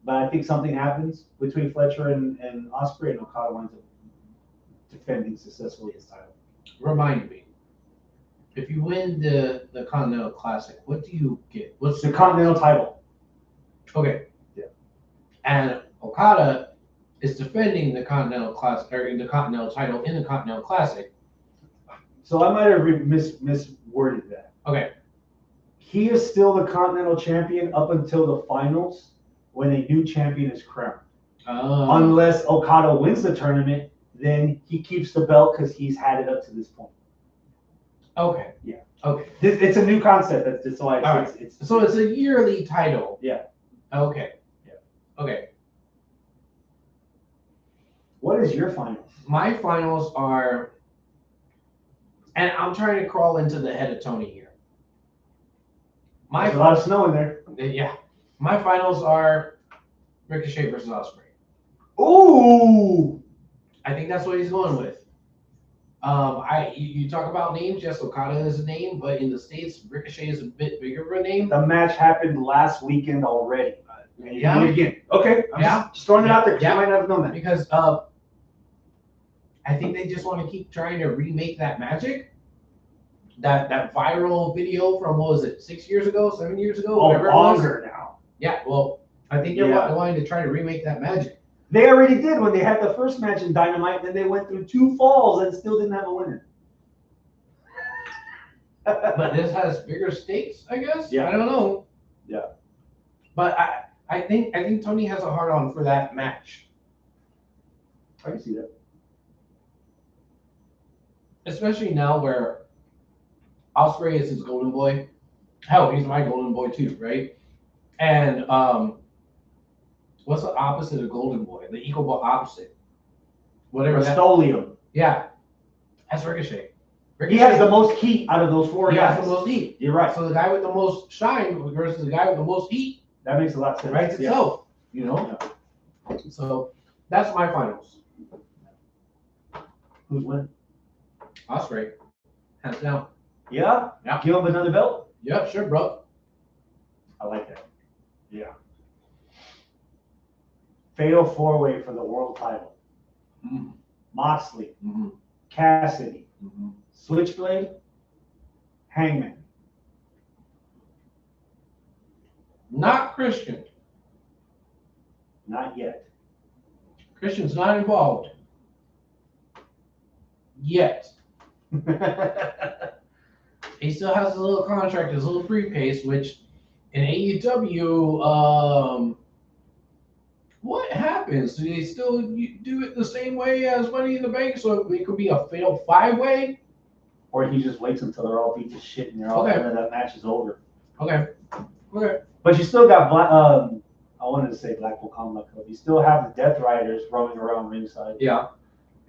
But I think something happens between Fletcher and Ospreay, and Okada winds up defending successfully his title. Remind me, if you win the Continental Classic, what do you get? What's the Continental title? Okay. Yeah. And Okada is defending the Continental Classic, or the Continental title in the Continental Classic. So I might have misworded that. Okay. He is still the Continental champion up until the finals, when a new champion is crowned. Unless Okada wins the tournament, then he keeps the belt because he's had it up to this point. Okay. Yeah. Okay. It's a new concept. That's just why So it's a yearly title. Yeah. Okay. Yeah. Okay. What is your finals? My finals are, and I'm trying to crawl into the head of Tony here. There's a lot of snow in there. Yeah. My finals are Ricochet versus Ospreay. Ooh! I think that's what he's going with. You talk about names. Yes, Okada is a name, but in the States, Ricochet is a bit bigger of a name. The match happened last weekend already. Yeah. Again. Okay. I'm just throwing it out there because you might not have known that. Because I think they just want to keep trying to remake that magic. That viral video from, what was it, 6 years ago, 7 years ago? Whatever longer now. Yeah, well, I think they're wanting to try to remake that magic. They already did when they had the first match in Dynamite, then they went through 2 falls and still didn't have a winner. But this has bigger stakes, I guess? Yeah. I don't know. Yeah. But I think Tony has a hard on for that match. I can see that. Especially now where Ospreay is his golden boy. Hell, he's my golden boy too, right? And what's the opposite of golden boy? The equal opposite. Whatever. Rust-Oleum. Yeah. That's Ricochet. He has the most heat out of those 4 guys. He has the most heat. You're right. So the guy with the most shine versus the guy with the most heat. That makes a lot of sense. Writes itself, Yeah. So that's my finals. Who's winning? Ospreay. Hands down. Yeah? Yeah. Give him another belt? Yeah, sure, bro. I like that. Yeah. Fatal 4-way for the world title. Mm-hmm. Moxley. Mm-hmm. Cassidy. Mm-hmm. Switchblade. Hangman. Not Christian. Not yet. Christian's not involved. Yet. He still has a little contract, his little briefcase, which in AEW, what happens? Do they still do it the same way as Money in the Bank? So it could be a fatal 5-way? Or he just waits until they're all beat to shit and they're all and that match is over. Okay. But you still got I wanted to say Blackpool Combat Club. You still have the Death Riders roaming around ringside. Yeah.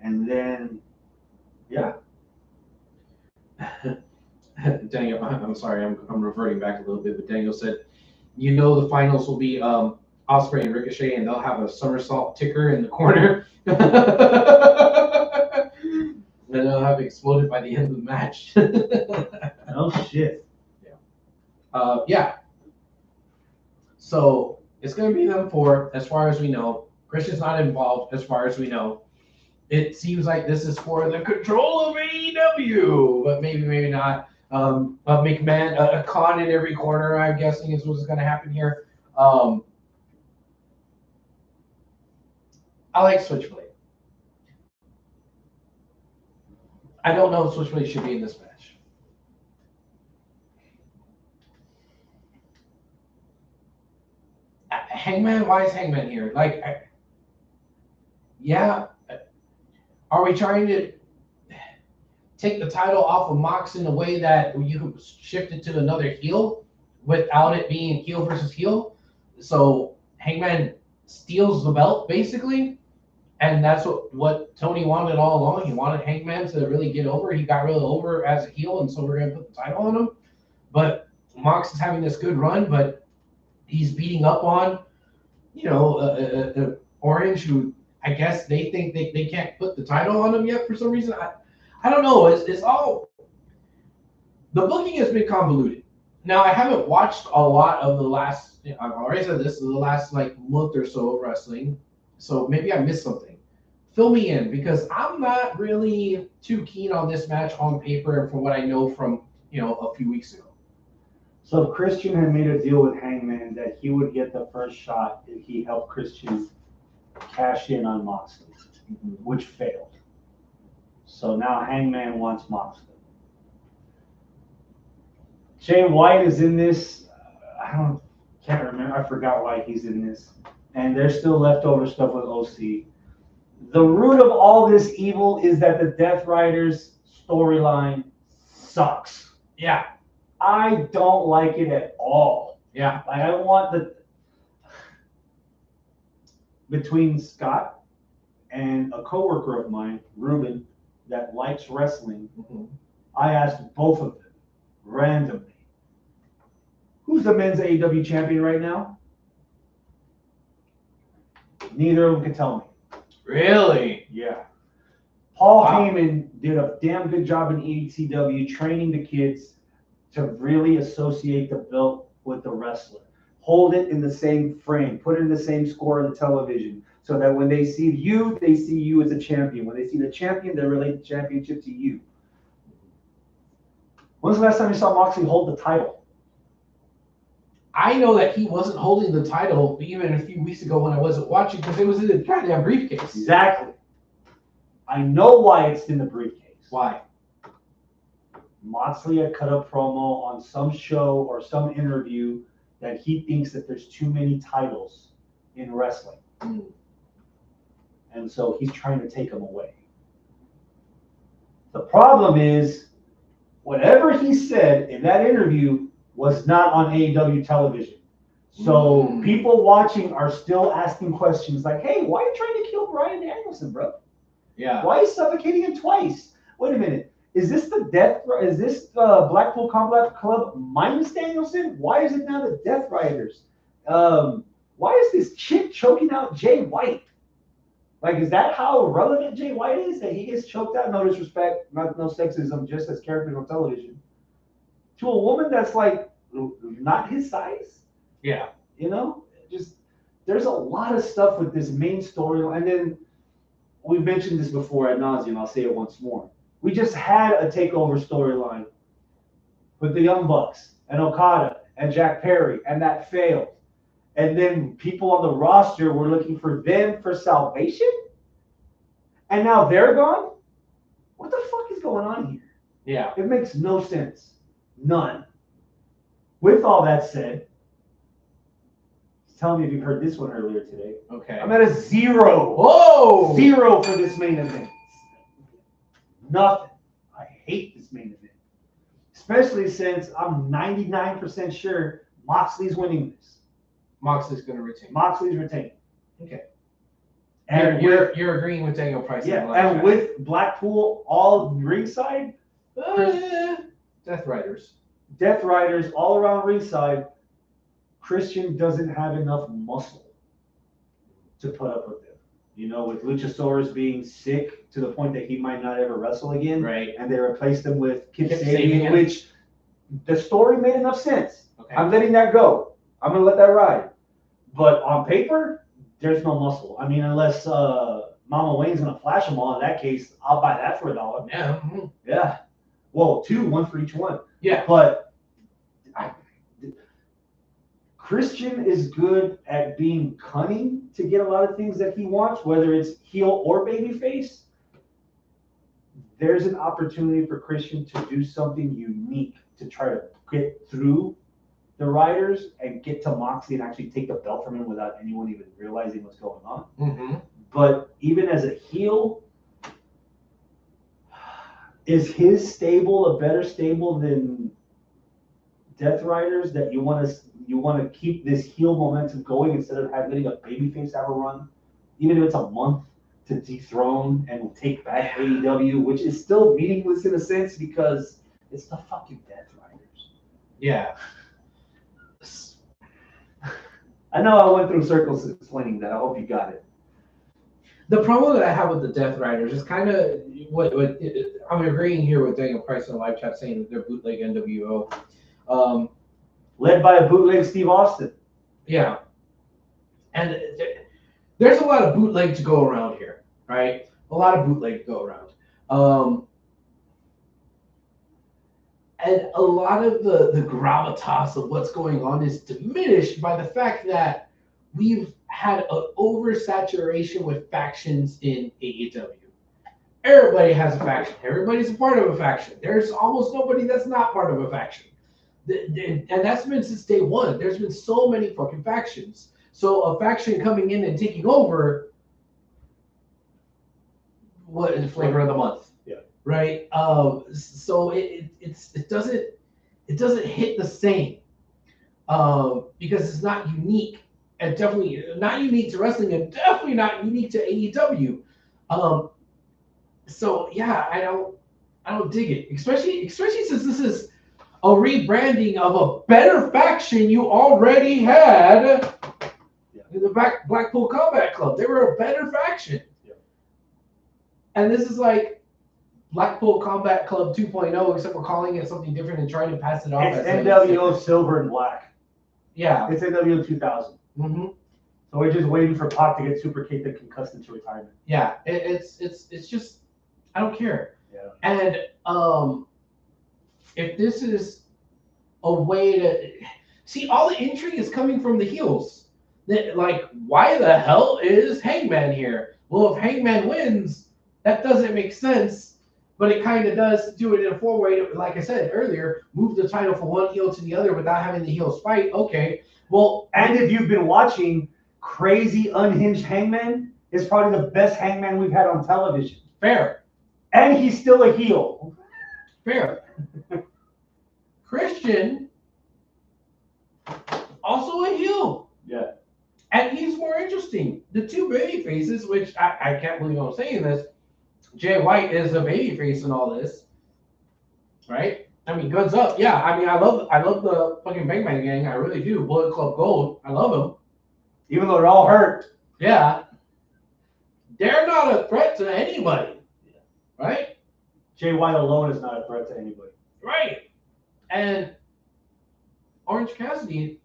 And then, yeah. Daniel, I'm sorry, I'm reverting back a little bit, but Daniel said, the finals will be Osprey and Ricochet, and they'll have a somersault ticker in the corner. And they'll have exploded by the end of the match. Oh shit. Yeah. So it's going to be them four, as far as we know. Christian's not involved, as far as we know. It seems like this is for the control of AEW, but maybe not. McMahon, a con in every corner, I'm guessing, is what's going to happen here. I like Switchblade. I don't know if Switchblade should be in this match. Hangman, why is Hangman here? Are we trying to take the title off of Mox in a way that you can shift it to another heel without it being heel versus heel? So Hangman steals the belt, basically, and that's what Tony wanted all along. He wanted Hangman to really get over. He got really over as a heel, and so we're going to put the title on him. But Mox is having this good run, but he's beating up on, Orange, who I guess they think they can't put the title on him yet for some reason. I don't know. It's all, the booking has been convoluted. Now, I haven't watched a lot of the last, I've already said this, the last month or so of wrestling, so maybe I missed something. Fill me in, because I'm not really too keen on this match on paper and from what I know from, a few weeks ago. So Christian had made a deal with Hangman that he would get the first shot if he helped Christian cash in on Moxley, which failed. So now Hangman wants Moxley. Jay White is in this. Can't remember. I forgot why he's in this. And there's still leftover stuff with OC. The root of all this evil is that the Death Riders storyline sucks. Yeah. I don't like it at all. Yeah. I want between Scott and a coworker of mine, Ruben, that likes wrestling, I asked both of them randomly, who's the men's AEW champion right now? Neither of them could tell me. Really? Yeah. Paul Heyman did a damn good job in ECW training the kids to really associate the belt with the wrestler. Hold it in the same frame. Put it in the same score on the television. So that when they see you as a champion. When they see the champion, they relate the championship to you. When's the last time you saw Moxley hold the title? I know that he wasn't holding the title even a few weeks ago when I wasn't watching, because it was in the goddamn briefcase. Exactly. I know why it's in the briefcase. Why? Moxley had cut a promo on some show or some interview that he thinks that there's too many titles in wrestling. And so he's trying to take them away. The problem is, whatever he said in that interview was not on AEW television. So people watching are still asking questions like, hey, why are you trying to kill Bryan Danielson, bro? Yeah. Why are you suffocating him twice? Wait a minute. Is this Blackpool Combat Club minus Danielson? Why is it now the Death Riders? Why is this chick choking out Jay White? Is that how relevant Jay White is? That he gets choked out? No disrespect, no sexism, just as characters on television. To a woman that's not his size? Yeah. Just there's a lot of stuff with this main story. And then we've mentioned this before ad nauseum, I'll say it once more. We just had a takeover storyline with the Young Bucks and Okada and Jack Perry, and that failed. And then people on the roster were looking for them for salvation? And now they're gone? What the fuck is going on here? Yeah. It makes no sense. None. With all that said, tell me if you've heard this one earlier today. Okay. I'm at a 0. Whoa! 0 for this main event. Nothing. I hate this main event. Especially since I'm 99% sure Moxley's winning this. Moxley's going to retain. Moxley's retaining. Okay. And you're agreeing with Daniel Price. Yeah, and with Blackpool all ringside, Death Riders all around ringside, Christian doesn't have enough muscle to put up with them. You know, with Luchasaurus being sick to the point that he might not ever wrestle again, right? And they replaced him with Kip Sabian, which the story made enough sense. Okay. I'm letting that go. I'm gonna let that ride. But on paper, there's no muscle. I mean, unless Mama Wayne's gonna flash them all. In that case, I'll buy that for $1. Yeah. Yeah. Well, 2, 1 for each one. Yeah. But Christian is good at being cunning to get a lot of things that he wants, whether it's heel or babyface. There's an opportunity for Christian to do something unique to try to get through the Riders and get to Moxley and actually take the belt from him without anyone even realizing what's going on. Mm-hmm. But even as a heel, is his stable a better stable than Death Riders, that you want to keep this heel momentum going instead of letting a babyface have a run, even if it's a month, to dethrone and take back AEW, which is still meaningless in a sense because it's the fucking Death Riders. Yeah. I know I went through circles explaining that. I hope you got it. The problem that I have with the Death Riders is kind of what I'm agreeing here with Daniel Price in the live chat saying that they're bootleg NWO. Led by a bootleg Steve Austin. Yeah. And there's a lot of bootleg to go around here, right? A lot of bootleg to go around. And a lot of the gravitas of what's going on is diminished by the fact that we've had an oversaturation with factions in AEW. Everybody has a faction. Everybody's a part of a faction. There's almost nobody that's not part of a faction. And that's been since day one. There's been so many fucking factions. So a faction coming in and taking over, what is flavor of the month? Yeah. Right. So it doesn't hit the same because it's not unique, and definitely not unique to wrestling, and definitely not unique to AEW. So yeah, I don't dig it, especially since this is a rebranding of a better faction you already had in the Blackpool Combat Club. They were a better faction. Yeah. And this is like Blackpool Combat Club 2.0, except we're calling it something different and trying to pass it off. It's NWO Silver and Black. Yeah. It's NWO 2000. Mm-hmm. So we're just waiting for Pac to get super kicked and concussed into retirement. Yeah. It's just, I don't care. Yeah. And if this is a way to see, all the intrigue is coming from the heels. Like, why the hell is Hangman here? Well, if Hangman wins, that doesn't make sense, but it kind of does do it in a four-way. Like I said earlier, move the title from one heel to the other without having the heels fight. Okay, well, and if you've been watching, crazy unhinged Hangman is probably the best Hangman we've had on television. Fair. And he's still a heel. Fair. Christian, also a heel. Yeah. And he's more interesting. The two baby faces, which I can't believe I'm saying this, Jay White is a baby face in all this. Right? I mean, guns up. Yeah, I mean, I love the fucking Bang Bang Gang. I really do. Bullet Club Gold. I love them. Even though they're all hurt. Yeah. They're not a threat to anybody. Right? Jay White alone is not a threat to anybody. Right. And Orange Cassidy.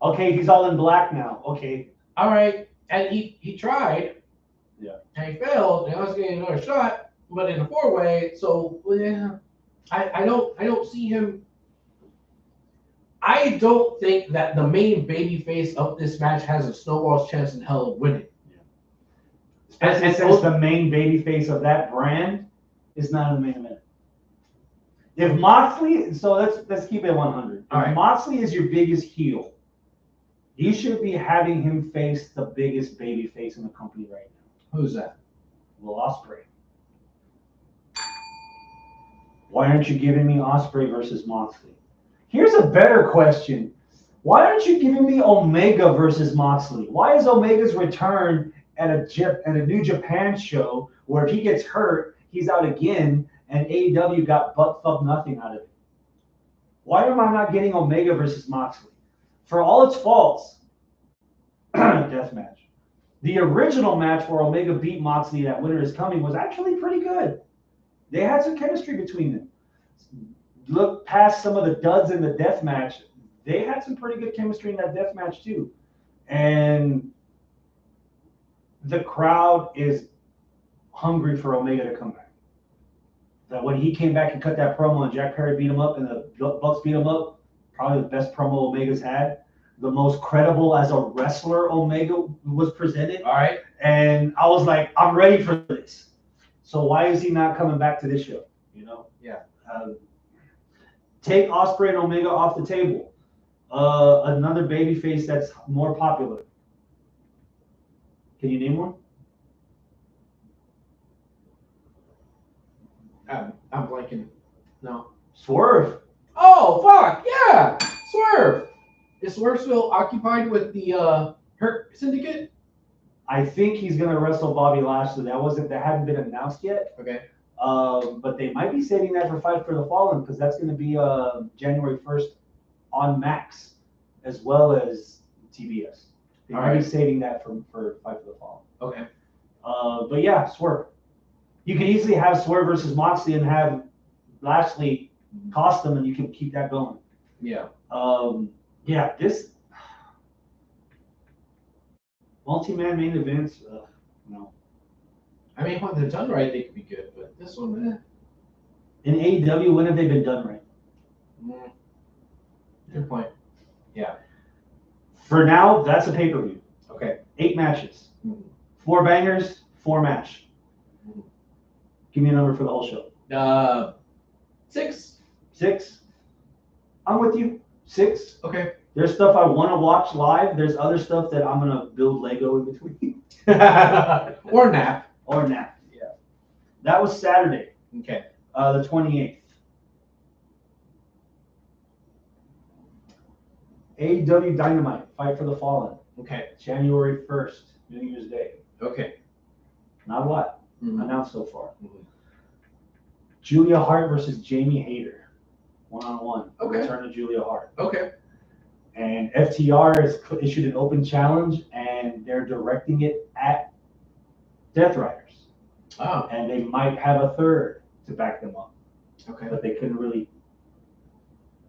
Okay, he's all in black now. Okay. All right. And he tried. Yeah. And he failed. And I was getting another shot, but in a four-way. So yeah, I don't see him. I don't think that the main babyface of this match has a snowball's chance in hell of winning. Yeah. Especially since the main babyface of that brand is not in the main event. If Moxley, so let's keep it 100. If Moxley is your biggest heel, you should be having him face the biggest babyface in the company right now. Who's that? Will Ospreay. Why aren't you giving me Ospreay versus Moxley? Here's a better question. Why aren't you giving me Omega versus Moxley? Why is Omega's return at a New Japan show where if he gets hurt, he's out again, and AEW got butt fuck nothing out of it. Why am I not getting Omega versus Moxley? For all its faults, death match. The original match where Omega beat Moxley that Winter is Coming was actually pretty good. They had some chemistry between them. Look past some of the duds in the death match, they had some pretty good chemistry in that death match too. And the crowd is hungry for Omega to come back. That when he came back and cut that promo and Jack Perry beat him up and the Bucks beat him up, probably the best promo Omega's had. The most credible as a wrestler Omega was presented. All right. And I was like, I'm ready for this. So why is he not coming back to this show? You know? Yeah. Take Ospreay and Omega off the table. Another babyface that's more popular. Can you name one? I'm blanking. No. Swerve. Oh, fuck. Yeah. Swerve. Is Swerve still occupied with the Hurt Syndicate? I think he's gonna wrestle Bobby Lashley. That hadn't been announced yet. Okay. But they might be saving that for Fight for the Fallen because that's gonna be January 1st on Max as well as TBS. They might be saving that for Fight for the Fallen. Okay. But yeah, Swerve. You can easily have Swerve versus Moxley and have Lashley cost them, and you can keep that going. Yeah. Yeah, this multi-man main events, no. I mean, when they're done right, they could be good, but this one, In AEW, when have they been done right? Good point. Yeah. For now, that's a pay-per-view. Okay. 8 matches. Mm-hmm. 4 bangers, 4 match. Mm-hmm. Give me a number for the whole show. 6. 6. I'm with you. 6. Okay. There's stuff I want to watch live. There's other stuff that I'm going to build Lego in between. Or nap. Or nap, yeah. That was Saturday. Okay. The 28th. AEW Dynamite, Fight for the Fallen. Okay. January 1st, New Year's Day. Okay. Not a lot Mm-hmm. announced so far. Mm-hmm. Julia Hart versus Jamie Hayter. 1-on-1. Okay. Return to Julia Hart. Okay. And FTR has issued an open challenge, and they're directing it at Death Riders. Oh. And they might have a third to back them up. Okay. But they couldn't really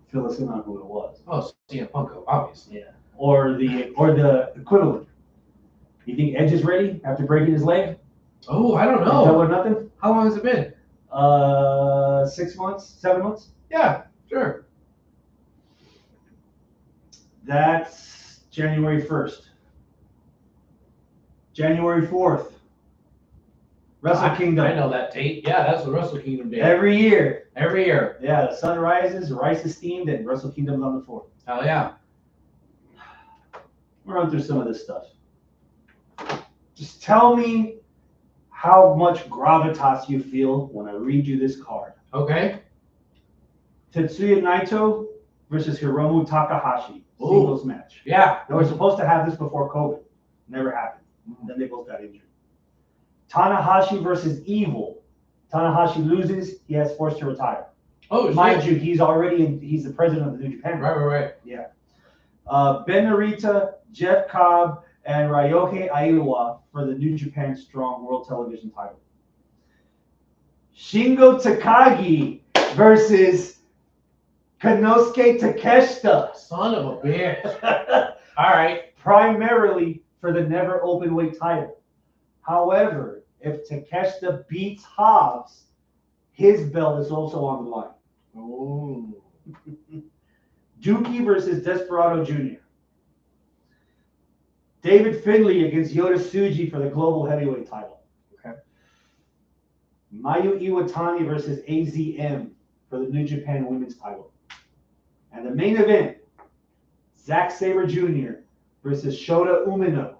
fill us in on who it was. Oh, CM Punk, obviously. Yeah. Or the equivalent. You think Edge is ready after breaking his leg? Oh, I don't Double know. or nothing? How long has it been? 6 months, 7 months? Yeah, sure. That's January 1st. January 4th. Wrestle Kingdom. I know that date. Yeah, that's the Wrestle Kingdom date. Every year. Every year. Yeah, the sun rises, rice is steamed, and Wrestle Kingdom's on the 4th. Hell yeah. We'll run through some of this stuff. Just tell me how much gravitas you feel when I read you this card. Okay. Tetsuya Naito versus Hiromu Takahashi. Ooh. Singles match. Yeah. They were supposed to have this before COVID. Never happened. Then they both got injured. Tanahashi versus Evil. Tanahashi loses. He has forced to retire. Oh, Mind you, he's the president of the New Japan. Right. Yeah. Ben Narita, Jeff Cobb, and Ryohei Aiwa for the New Japan Strong World Television title. Shingo Takagi versus Konosuke Takeshita. Son of a bitch. All right. Primarily for the never open weight title. However, if Takeshita beats Hobbs, his belt is also on the line. Oh. Dookie versus Desperado Jr. David Finlay against Yota Tsuji for the global heavyweight title. Okay. Mayu Iwatani versus AZM for the New Japan women's title. And the main event, Zack Sabre Jr. versus Shota Umino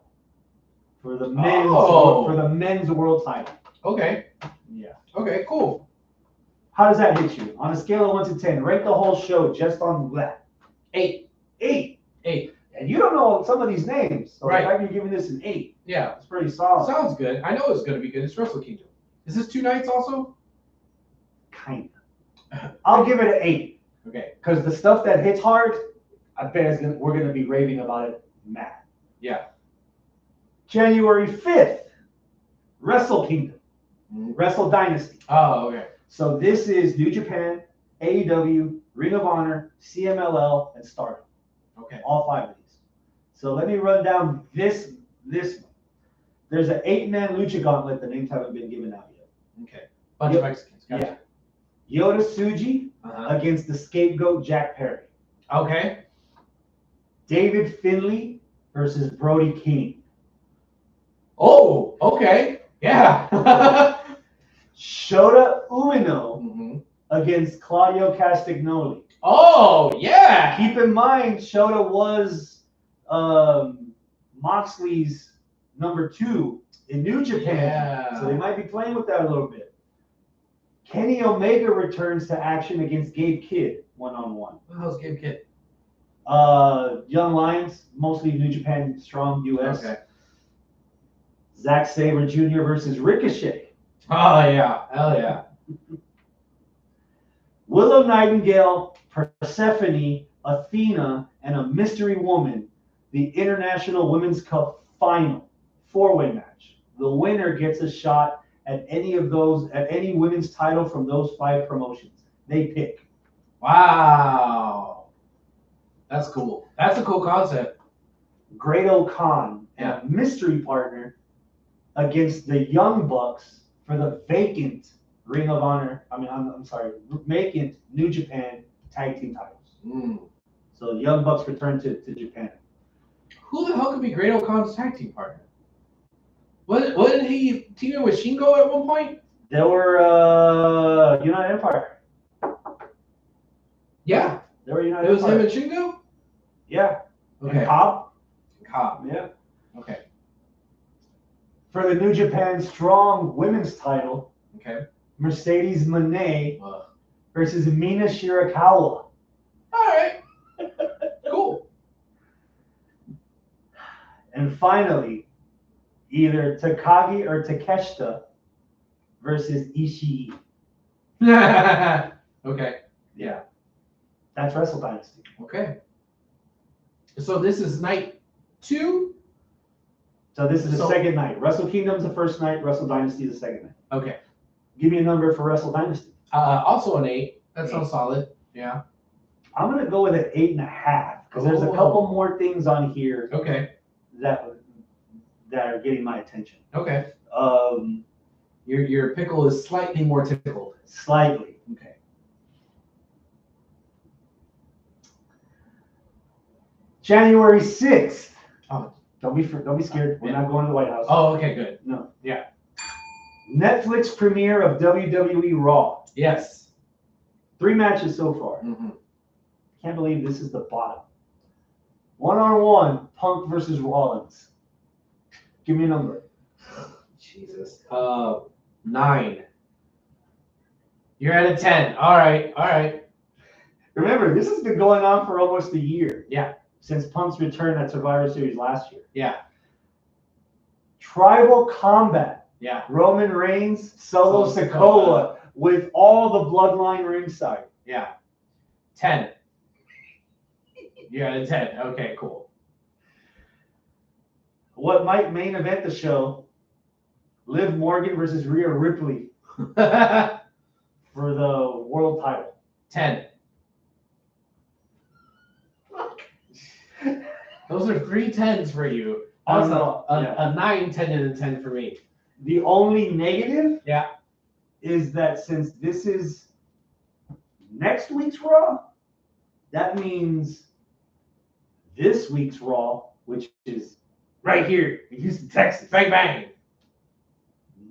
for the men's world title. Okay. Yeah. Okay, cool. How does that hit you? On a scale of 1 to 10, rank the whole show just on that. 8. 8. And you don't know some of these names. So Right. the fact you're giving this an 8, Yeah. it's pretty solid. Sounds good. I know it's going to be good. It's Wrestle Kingdom. Is this 2 nights also? Kind of. I'll give it an 8. Okay. Because the stuff that hits hard, I bet we're going to be raving about it mad. Yeah. January 5th, Wrestle Kingdom. Wrestle Dynasty. Oh, okay. So this is New Japan, AEW, Ring of Honor, CMLL, and Stardom. Okay. All 5 of these. So let me run down this one. There's an 8-man lucha gauntlet. The names haven't been given out yet. Okay. Bunch of Mexicans. Gotcha. Yeah. Yota Tsuji against the scapegoat Jack Perry. Okay. David Finlay versus Brody King. Oh, okay. Yeah. Shota Umino against Claudio Castagnoli. Oh, yeah. Keep in mind, Shota was Moxley's number 2 in New Japan. Yeah. So they might be playing with that a little bit. Kenny Omega returns to action against Gabe Kidd one-on-one. What the hell's Gabe Kidd? Young Lions, mostly New Japan, strong US. Okay. Zack Sabre Jr. versus Ricochet. Oh, yeah. Hell yeah. Willow Nightingale, Persephone, Athena, and a mystery woman. The International Women's Cup final 4-way match. The winner gets a shot at any women's title from those 5 promotions. They pick. Wow. That's cool. That's a cool concept. Great Khan and a mystery partner against the Young Bucks for the vacant Ring of Honor. Vacant New Japan tag team titles. So the Young Bucks return to Japan. Who the hell could be Great O'Con's tag team partner? Wasn't he teaming with Shingo at one point? They were United Empire. Yeah. They were United It was Empire. him and Shingo? Yeah. Okay. And Cobb. Yeah. Okay. For the New Japan Strong Women's title, Okay. Mercedes Moné versus Mina Shirakawa. All right. Cool. And finally, either Takagi or Takeshita versus Ishii. Okay. Yeah. That's Wrestle Dynasty. Okay. So this is night 2? So this is the second night. Wrestle Kingdom's the first night. Wrestle Dynasty is the second night. Okay. Give me a number for Wrestle Dynasty. Also an 8. That sounds solid. Yeah. I'm going to go with an 8.5 because there's a couple more things on here that are getting my attention. Okay. Your pickle is slightly more tickled. Slightly. Okay. January 6th. Oh. Don't be scared. We're not going to the White House. Oh, okay, good. No. Yeah. Netflix premiere of WWE Raw. Yes. 3 matches so far. Can't believe this is the bottom. 1-on-1, Punk versus Rollins. Give me a number. Jesus. 9. You're at a 10. All right. Remember, this has been going on for almost a year. Yeah. Since Punk's return at Survivor Series last year. Yeah. Tribal Combat. Yeah. Roman Reigns, Solo Sikoa with all the bloodline ringside. Yeah. 10. You're at a 10. Okay, cool. What might main event the show? Liv Morgan versus Rhea Ripley For for the world title. 10. Those are 3 10s for you. That's a 9, 10, and a 10 for me. The only negative Yeah. is that since this is next week's Raw, that means this week's Raw, which is right here in Houston, Texas, Bang, bang.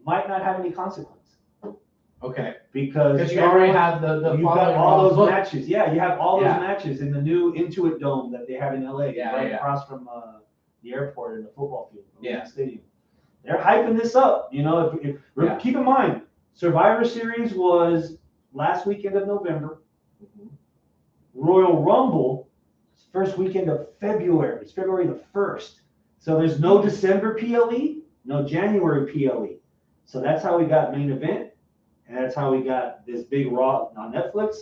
might not have any consequence. Okay. Because you already have the you've got all those booked. matches. Yeah, you have all those Yeah. matches in the new Intuit Dome that they have in LA, Yeah, right yeah. across from the airport and the football field, Yeah. stadium. They're hyping this up. You know, Yeah. keep in mind, Survivor Series was last weekend of November. Royal Rumble first weekend of February. It's February the 1st. So there's no December PLE, no January PLE. So that's how we got main event. And that's how we got this big Raw on Netflix.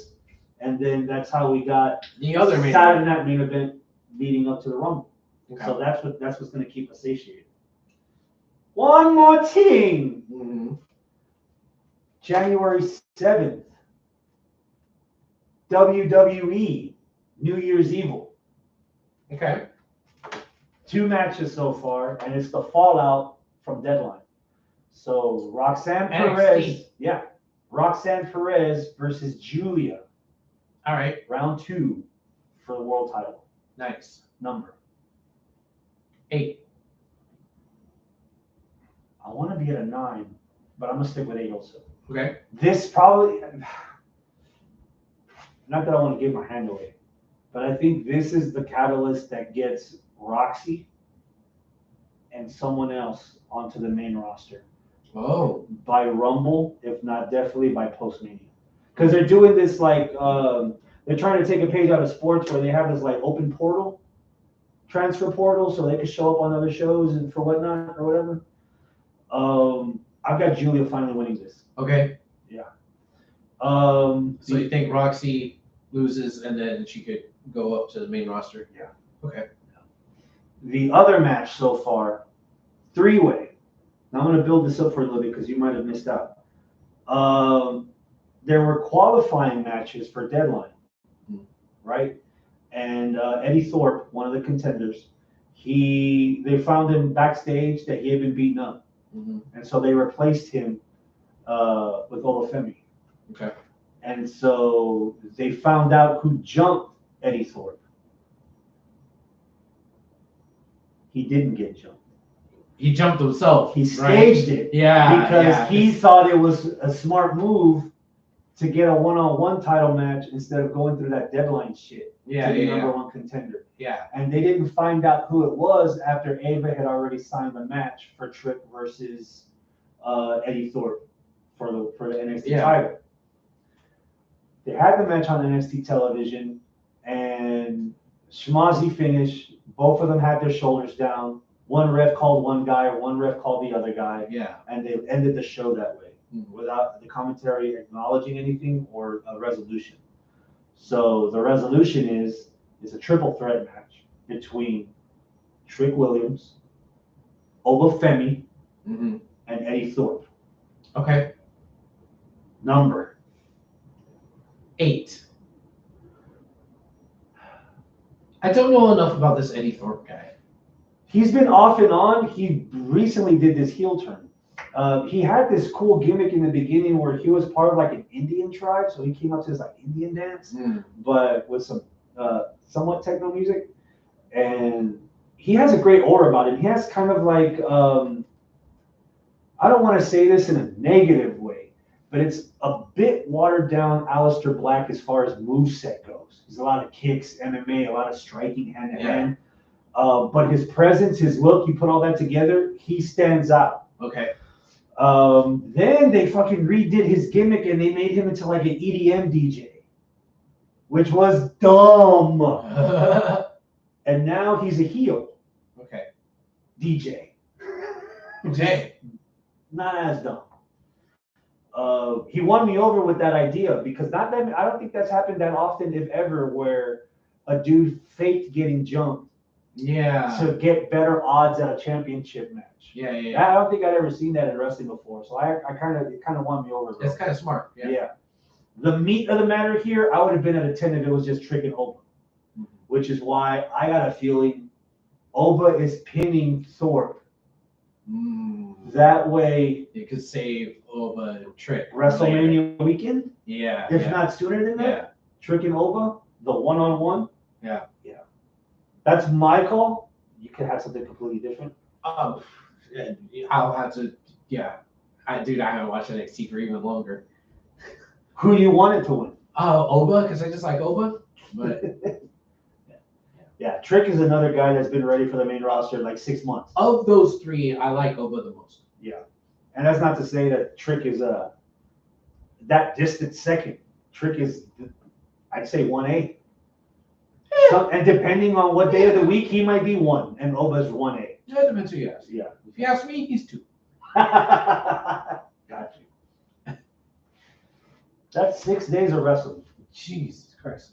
And then that's how we got the other Saturday night main event leading up to the Rumble. Okay. So that's what's going to keep us satiated. One more thing. Mm-hmm. January 7th. WWE New Year's Evil. Okay. 2 matches so far, and it's the fallout from Deadline. So Roxanne Perez, Roxanne Perez versus Julia. All right. Round 2 for the world title. Nice. Number 8. I want to be at a 9, but I'm gonna stick with 8 also. Okay. This probably, not that I want to give my hand away, but I think this is the catalyst that gets Roxy and someone else onto the main roster. Oh. By Rumble, if not definitely by Postmania. Because they're doing this like, they're trying to take a page out of sports where they have this like open portal, transfer portal, so they can show up on other shows and for whatnot or whatever. I've got Julia finally winning this. Okay. Yeah. So you think Roxy loses and then she could go up to the main roster? Yeah. Okay. The other match so far, 3-way. Now I'm going to build this up for a little bit because you might have missed out. There were qualifying matches for Deadline, right? And Eddie Thorpe, one of the contenders, they found him backstage that he had been beaten up. Mm-hmm. And so they replaced him with Olafemi. Okay. And so they found out who jumped Eddie Thorpe. He didn't get jumped. He jumped himself. He staged it. Yeah. Because he thought it was a smart move to get a one-on-one title match instead of going through that Deadline shit to be number 1 contender. Yeah. And they didn't find out who it was after Ava had already signed the match for Trick versus Eddie Thorpe for the NXT title. They had the match on NXT television, and schmozzy finish. Both of them had their shoulders down. One ref called one guy, or one ref called the other guy. Yeah. And they ended the show that way without the commentary acknowledging anything or a resolution. So the resolution is a triple threat match between Trick Williams, Olafemi, and Eddie Thorpe. Okay. Number 8. I don't know enough about this Eddie Thorpe guy. He's been off and on. He recently did this heel turn. He had this cool gimmick in the beginning where he was part of like an Indian tribe, so he came up to this like Indian dance, but with some somewhat techno music. And he has a great aura about him. He has kind of like, I don't want to say this in a negative way, but it's a bit watered down Aleister Black as far as moveset goes. There's a lot of kicks, MMA, a lot of striking hand to hand. But his presence, his look, you put all that together, he stands out. Okay. Then they fucking redid his gimmick and they made him into like an EDM DJ, which was dumb. And now he's a heel. Okay. DJ. Okay. Not as dumb. He won me over with that idea because I don't think that's happened that often, if ever, where a dude faked getting jumped. Yeah. To get better odds at a championship match. Yeah. I don't think I'd ever seen that in wrestling before. So it kind of won me over. That's kind of smart. Yeah. The meat of the matter here, I would have been at a 10 if it was just Trick and Oba. Which is why I got a feeling Oba is pinning Thorpe. That way you could save Oba and Trick. WrestleMania weekend. Yeah. If not sooner than that. Yeah. Trick and Oba, the one-on-one. Yeah. That's my call. You could have something completely different. I'll have to. Yeah. I haven't watched NXT for even longer. Who do you want it to win? Oba, because I just like Oba. But yeah, Trick is another guy that's been ready for the main roster like 6 months. Of those 3, I like Oba the most. Yeah, and that's not to say that Trick is that distant second. Trick is, I'd say 1A. So, and depending on what day of the week, he might be 1, and Oba's 1A. That depends who you ask. Yeah. If you ask me, he's 2. Got you. That's 6 days of wrestling. Jesus Christ.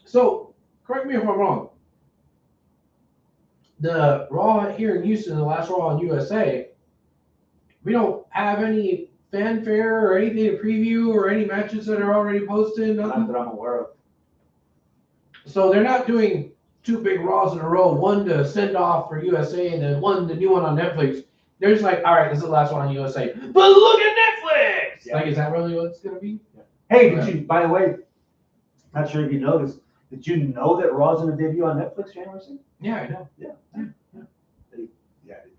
So, correct me if I'm wrong. The Raw here in Houston, the last Raw in USA, we don't have any fanfare or anything to preview or any matches that are already posted. Nothing. Not that I'm aware of. So they're not doing 2 big Raws in a row, one to send off for USA and then the new one on Netflix. They're just like, all right, this is the last one on USA. But look at Netflix! Yeah. Like, is that really what it's going to be? Yeah. Hey, did you, by the way, not sure if you noticed, did you know that Raw's going to debut on Netflix January 6th? Yeah, I know. Yeah, they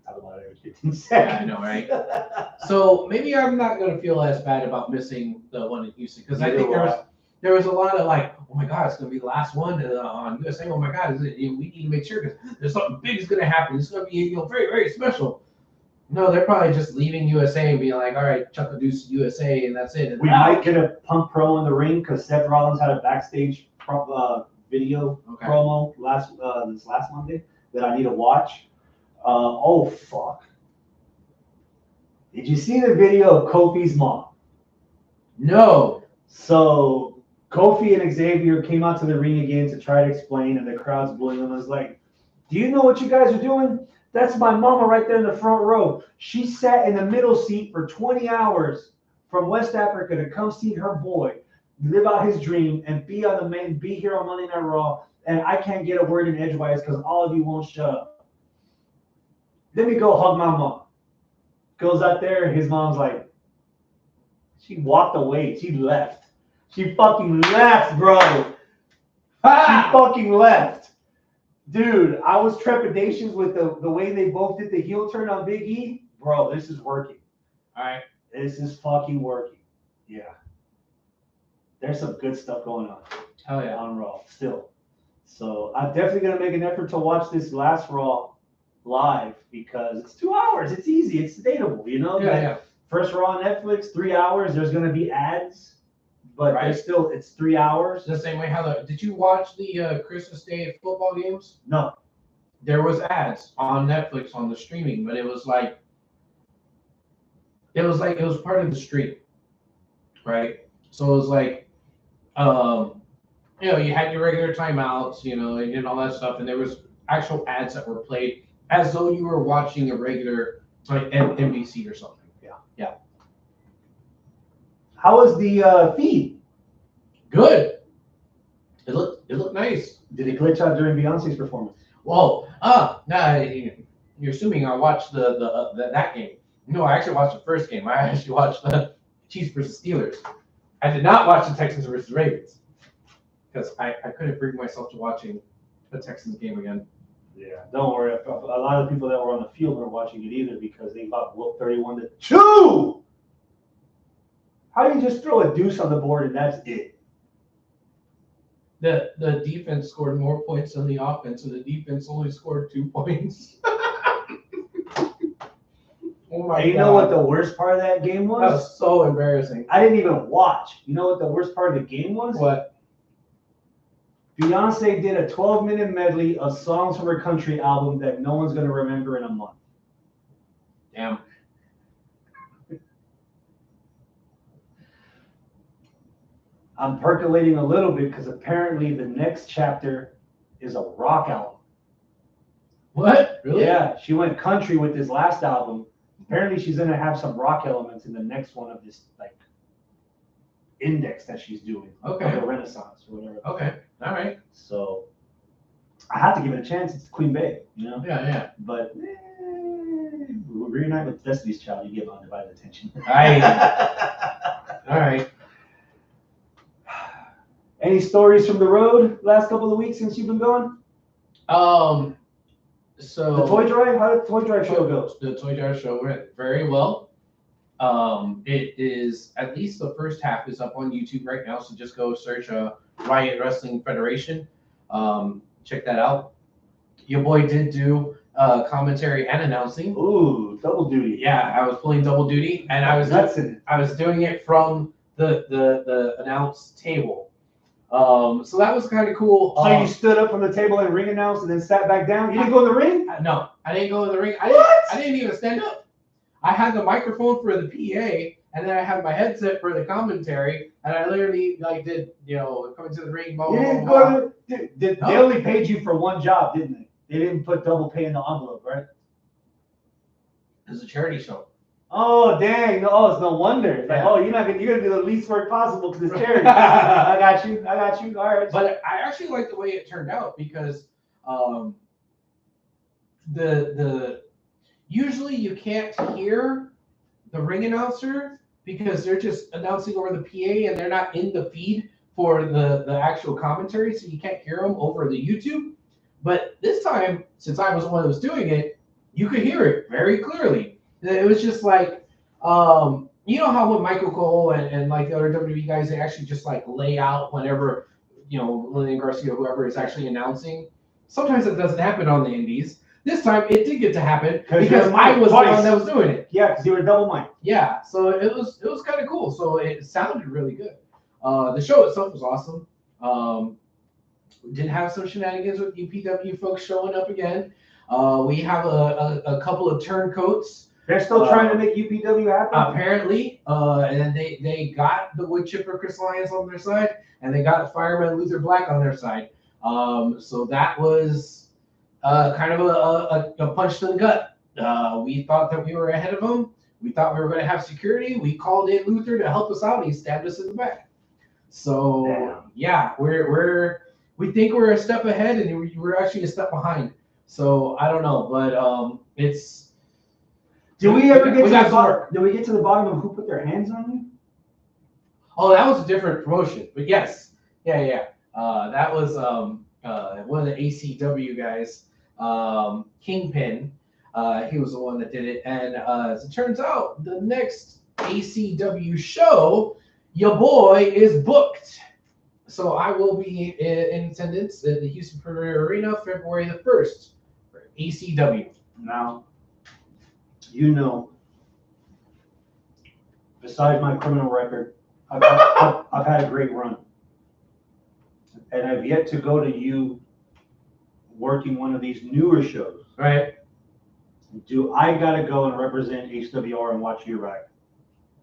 talk about it every 15 Yeah, seconds. I know, right? So maybe I'm not going to feel as bad about missing the one in Houston because I think there was a lot of like, oh my God, it's going to be the last one on USA. Oh my God, we need to make sure because there's something big is going to happen. It's going to be very, very special. No, they're probably just leaving USA and being like, all right, chuck a deuce USA and that's it. And We might get a Punk Pro in the ring because Seth Rollins had a backstage video promo this last Monday that I need to watch. Oh, fuck. Did you see the video of Kofi's mom? No. So Kofi and Xavier came out to the ring again to try to explain, and the crowd's booing them. I was like, do you know what you guys are doing? That's my mama right there in the front row. She sat in the middle seat for 20 hours from West Africa to come see her boy live out his dream and be here on Monday Night Raw, and I can't get a word in edgewise because all of you won't shut up. Let me go hug my mom. Goes out there, his mom's like, she walked away. She left. She fucking left, bro. She fucking left. Dude, I was trepidatious with the way they both did the heel turn on Big E. Bro, this is working. All right. This is fucking working. Yeah. There's some good stuff going on. Hell yeah. On Raw, still. So I'm definitely going to make an effort to watch this last Raw live because it's 2 hours. It's easy. It's dateable, you know? Yeah. First Raw on Netflix, 3 hours. There's going to be ads. But Right. it's 3 hours. The same way did you watch the Christmas Day football games? No. There was ads on Netflix on the streaming, but it was part of the stream, right? So it was like, you had your regular timeouts, and did all that stuff, and there was actual ads that were played as though you were watching a regular like NBC or something. Yeah. How was the feed? Good. It looked nice. Did it glitch out during Beyonce's performance? Whoa. You're assuming I watched that game. No, I actually watched the first game. I actually watched the Chiefs versus Steelers. I did not watch the Texans versus Ravens because I couldn't bring myself to watching the Texans game again. Yeah, don't worry. A lot of people that were on the field weren't watching it either because they got whooped 31-2. How do you just throw a deuce on the board and that's it? The defense scored more points than the offense, and the defense only scored 2 points. Oh my God. You know what the worst part of that game was? That was so embarrassing. I didn't even watch. You know what the worst part of the game was? What? Beyonce did a 12-minute medley of songs from her country album that no one's going to remember in a month. Damn. I'm percolating a little bit because apparently the next chapter is a rock album. What? Really? Yeah, she went country with this last album. Apparently she's going to have some rock elements in the next one of this like index that she's doing. Okay. Like a Renaissance or whatever. Okay. All right. So I have to give it a chance. It's Queen Bey, Yeah. But reunite with Destiny's Child, you give undivided attention. All right. Any stories from the road last couple of weeks since you've been gone? So The toy drive? How did the toy drive show go? The toy drive show went very well. It is, at least the first half is up on YouTube right now, so just go search Riot Wrestling Federation. Check that out. Your boy did do commentary and announcing. Ooh, double duty. Yeah, I was pulling double duty, and I was nuts in it. I was doing it from the announce table. So that was kind of cool. So you stood up from the table and ring announced and then sat back down? You didn't go in the ring? No, I didn't go in the ring. I didn't even stand up. I had the microphone for the PA, and then I had my headset for the commentary, and I literally like did, coming to the ring. Blah, You blah, didn't blah, blah. go to, they only paid you for one job, didn't they? They didn't put double pay in the envelope, right? It was a charity show. Oh dang! No, it's no wonder. It's like, Yeah. you're gonna do the least work possible because it's charity. I got you. All right. But I actually like the way it turned out because the usually you can't hear the ring announcer because they're just announcing over the PA and they're not in the feed for the actual commentary, so you can't hear them over the YouTube. But this time, since I was the one that was doing it, you could hear it very clearly. It was just like, you know how with Michael Cole and like the other WWE guys, they actually just like lay out whenever, Lillian Garcia, whoever is actually announcing. Sometimes it doesn't happen on the indies. This time it did get to happen because I was the one that was doing it. Yeah, because you were double mic. Yeah, so it was kind of cool. So it sounded really good. The show itself was awesome. We did have some shenanigans with UPW folks showing up again. We have a couple of turncoats. They're still trying to make UPW happen? Apparently. And then they got the wood chipper Chris Lyons on their side, and they got fireman Luther Black on their side. So that was kind of a punch to the gut. We thought that we were ahead of them. We thought we were going to have security. We called in Luther to help us out. He stabbed us in the back. So yeah, we think we're a step ahead, and we're actually a step behind. So I don't know, but it's. Did we ever get to the bottom? Did we get to the bottom of who put their hands on you? Oh, that was a different promotion, but yes, yeah. That was one of the ACW guys, Kingpin. He was the one that did it, and as it turns out, the next ACW show, your boy is booked. So I will be in attendance at the Houston Premier Arena February the 1st for ACW. Now, besides my criminal record, I've had a great run. And I've yet to go to you working one of these newer shows. Right. I got to go and represent HWR and watch your back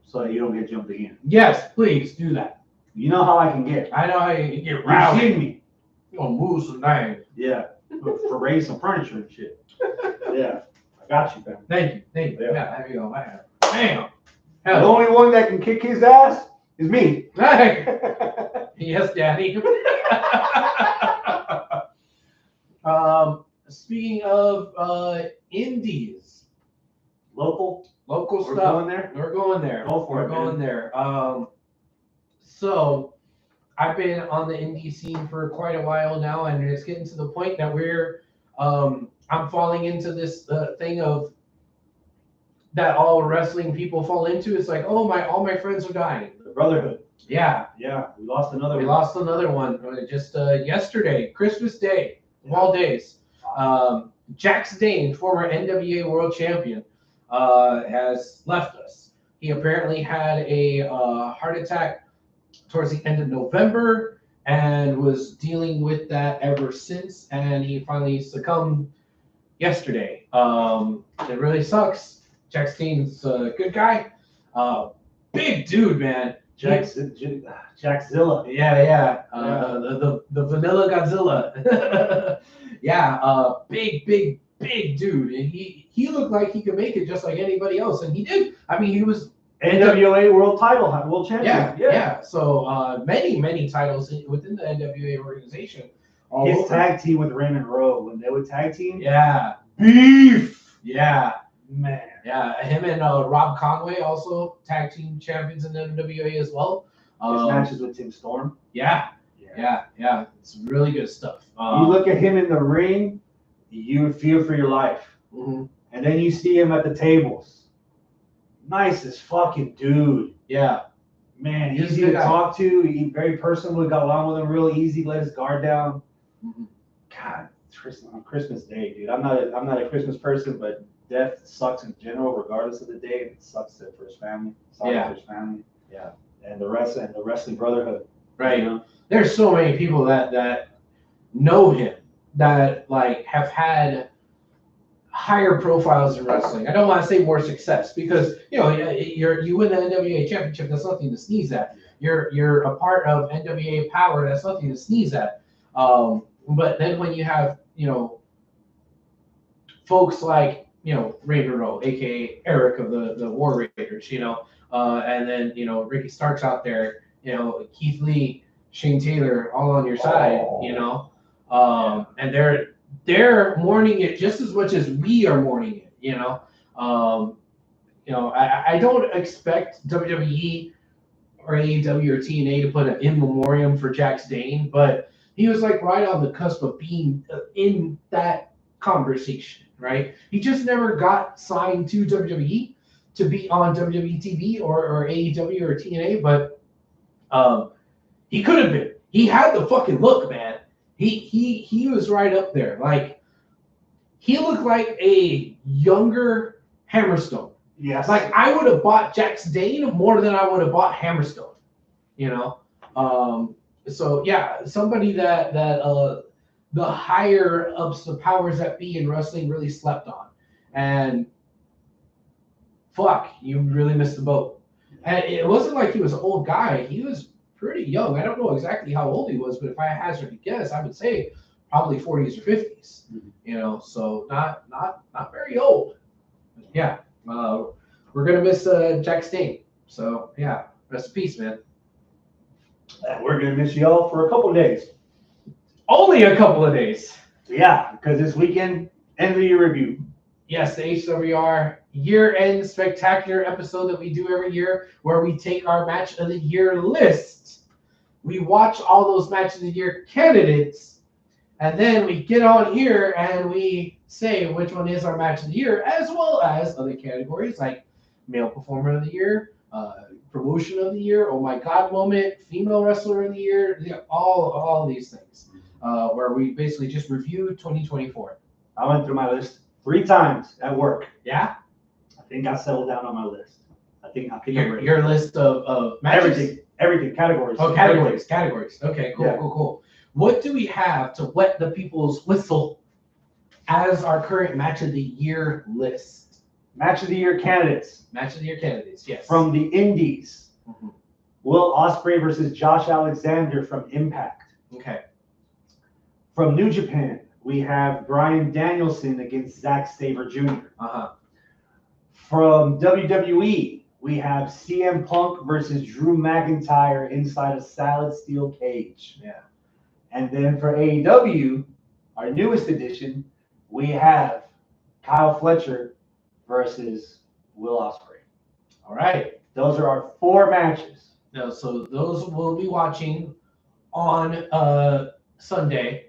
so that you don't get jumped again? Yes, please do that. You know how I can get. I know how you can get rowdy. You've seen me. You're going to move some things. Yeah. For raise some furniture and shit. Yeah. I got you, fam. Thank you. Yeah, there you go. Bam. The only one that can kick his ass is me. Yes, Daddy. Speaking of indies, local We're stuff. going there? We're going there. Go for We're it, going man. there. So I've been on the indie scene for quite a while now, and it's getting to the point that I'm falling into this thing of that all wrestling people fall into. It's like, all my friends are dying. The Brotherhood. Yeah. Yeah, we lost another We one. lost another one just yesterday, Christmas Day, of all days. Jax Dane, former NWA World Champion, has left us. He apparently had a heart attack towards the end of November and was dealing with that ever since, and he finally succumbed yesterday. It really sucks. Jax Dane's a good guy. Big dude, man. Jackzilla. Yeah. The Vanilla Godzilla. Yeah, big dude. And he looked like he could make it just like anybody else, and he did. I mean, he was NWA world champion. Yeah. So many titles within the NWA organization. His tag team with Raymond Rowe, when they would tag team. Yeah. Beef. Yeah. Man. Yeah. Him and Rob Conway also tag team champions in the NWA as well. His matches with Tim Storm. Yeah. It's really good stuff. You look at him in the ring, you would feel for your life. Mm-hmm. And then you see him at the tables. Nicest fucking dude. Yeah. Man, easy to talk to. He very personable. Got along with him real easy. Let his guard down. Mm-hmm. God, on Christmas Day, dude. I'm not a Christmas person, but death sucks in general, regardless of the day. It sucks for his family. Sorry for his family. Yeah. And the wrestling brotherhood. Right. You know? There's so many people that know him that like have had higher profiles in wrestling. I don't want to say more success because you win the NWA championship. That's nothing to sneeze at. You're a part of NWA Power. That's nothing to sneeze at. But then when you have folks like Raven Rowe, aka Eric of the War Raiders, and then Ricky Starks out there, Keith Lee, Shane Taylor, all on your side, and they're mourning it just as much as we are mourning it, I don't expect WWE or AEW or TNA to put an in memoriam for Jax Dane, but he was like right on the cusp of being in that conversation, right? He just never got signed to WWE to be on WWE TV or AEW or TNA, but he could have been. He had the fucking look, man. He was right up there. Like, he looked like a younger Hammerstone. Yes. Like, I would have bought Jax Dane more than I would have bought Hammerstone. So yeah, somebody that the higher ups, the powers that be in wrestling really slept on. And fuck, you really missed the boat. And it wasn't like he was an old guy. He was pretty young. I don't know exactly how old he was, but if I hazard to guess, I would say probably 40s or 50s. So not very old. Yeah, we're gonna miss Jax Dane. So yeah, rest in peace, man. We're gonna miss y'all for a couple of days. Only a couple of days. Yeah, because this weekend, end of the year review. Yes, the HWR year-end spectacular episode that we do every year, where we take our match of the year list. We watch all those match of the year candidates, and then we get on here and we say which one is our match of the year, as well as other categories like male performer of the year, promotion of the year, oh my god moment, female wrestler of the year, all these things, where we basically just review 2024. I went through my list 3 times at work. Yeah? I think I settled down on my list. I think Your list of matches? Everything, categories. Oh, categories. Okay, cool, Yeah. cool. What do we have to wet the people's whistle as our current match of the year list? Match of the year candidates. Match of the year candidates, yes. From the Indies, Will Ospreay versus Josh Alexander from Impact. Okay. From New Japan, we have Bryan Danielson against Zack Sabre Jr. From WWE, we have CM Punk versus Drew McIntyre inside a salad steel cage. Yeah. And then for AEW, our newest edition, we have Kyle Fletcher versus Will Ospreay. All right. Those are our 4 matches. No, so those we'll be watching on Sunday.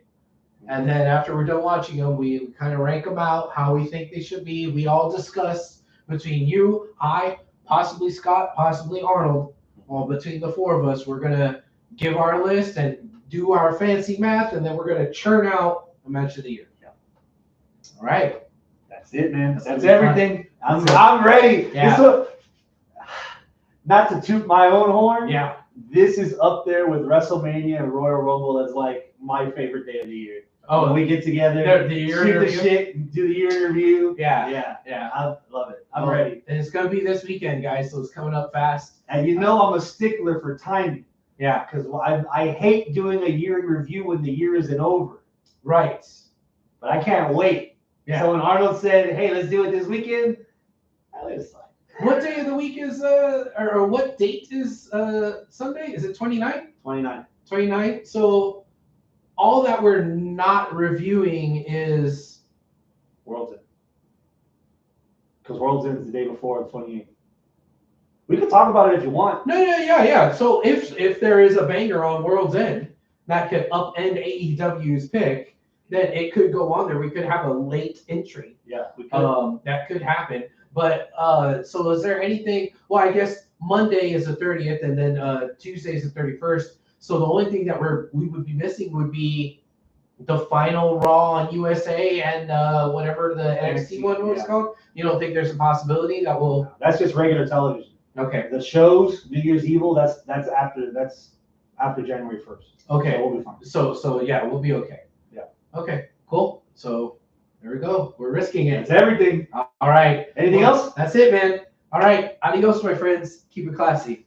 And then after we're done watching them, we kind of rank them out, how we think they should be. We all discuss between you, I, possibly Scott, possibly Arnold. Well, between the 4 of us, we're going to give our list and do our fancy math, and then we're going to churn out a match of the year. Yeah. All right. That's it, man. That's everything. I'm ready. Yeah. Not to toot my own horn. Yeah. This is up there with WrestleMania and Royal Rumble as like my favorite day of the year. Oh, when we get together, shoot the shit, do the year in review. Yeah. I love it. I'm ready. And it's gonna be this weekend, guys, so it's coming up fast. And I'm a stickler for timing. Yeah. Because I hate doing a year in review when the year isn't over. Right. But I can't wait. Yeah. So when Arnold said, "Hey, let's do it this weekend," I let it slide. What day of the week is or what date is Sunday? Is it 29th? 29. 29th. So all that we're not reviewing is World's End. Because World's End is the day before the 28th. We can talk about it if you want. No, yeah. So if there is a banger on World's End that could upend AEW's pick, then it could go on there. We could have a late entry. Yeah, we could. That could happen. But so is there anything? Well, I guess Monday is the 30th, and then Tuesday is the 31st. So the only thing that we would be missing would be the final Raw on USA and whatever the NXT one was called. You don't think there's a possibility that will? That's just regular television. Okay. The shows, New Year's Evil, that's after after January 1st. Okay. So we'll be fine. So yeah, we'll be okay. Yeah. Okay, cool. So there we go. We're risking it. That's everything. All right. Anything else? That's it, man. All right. Adios, my friends. Keep it classy.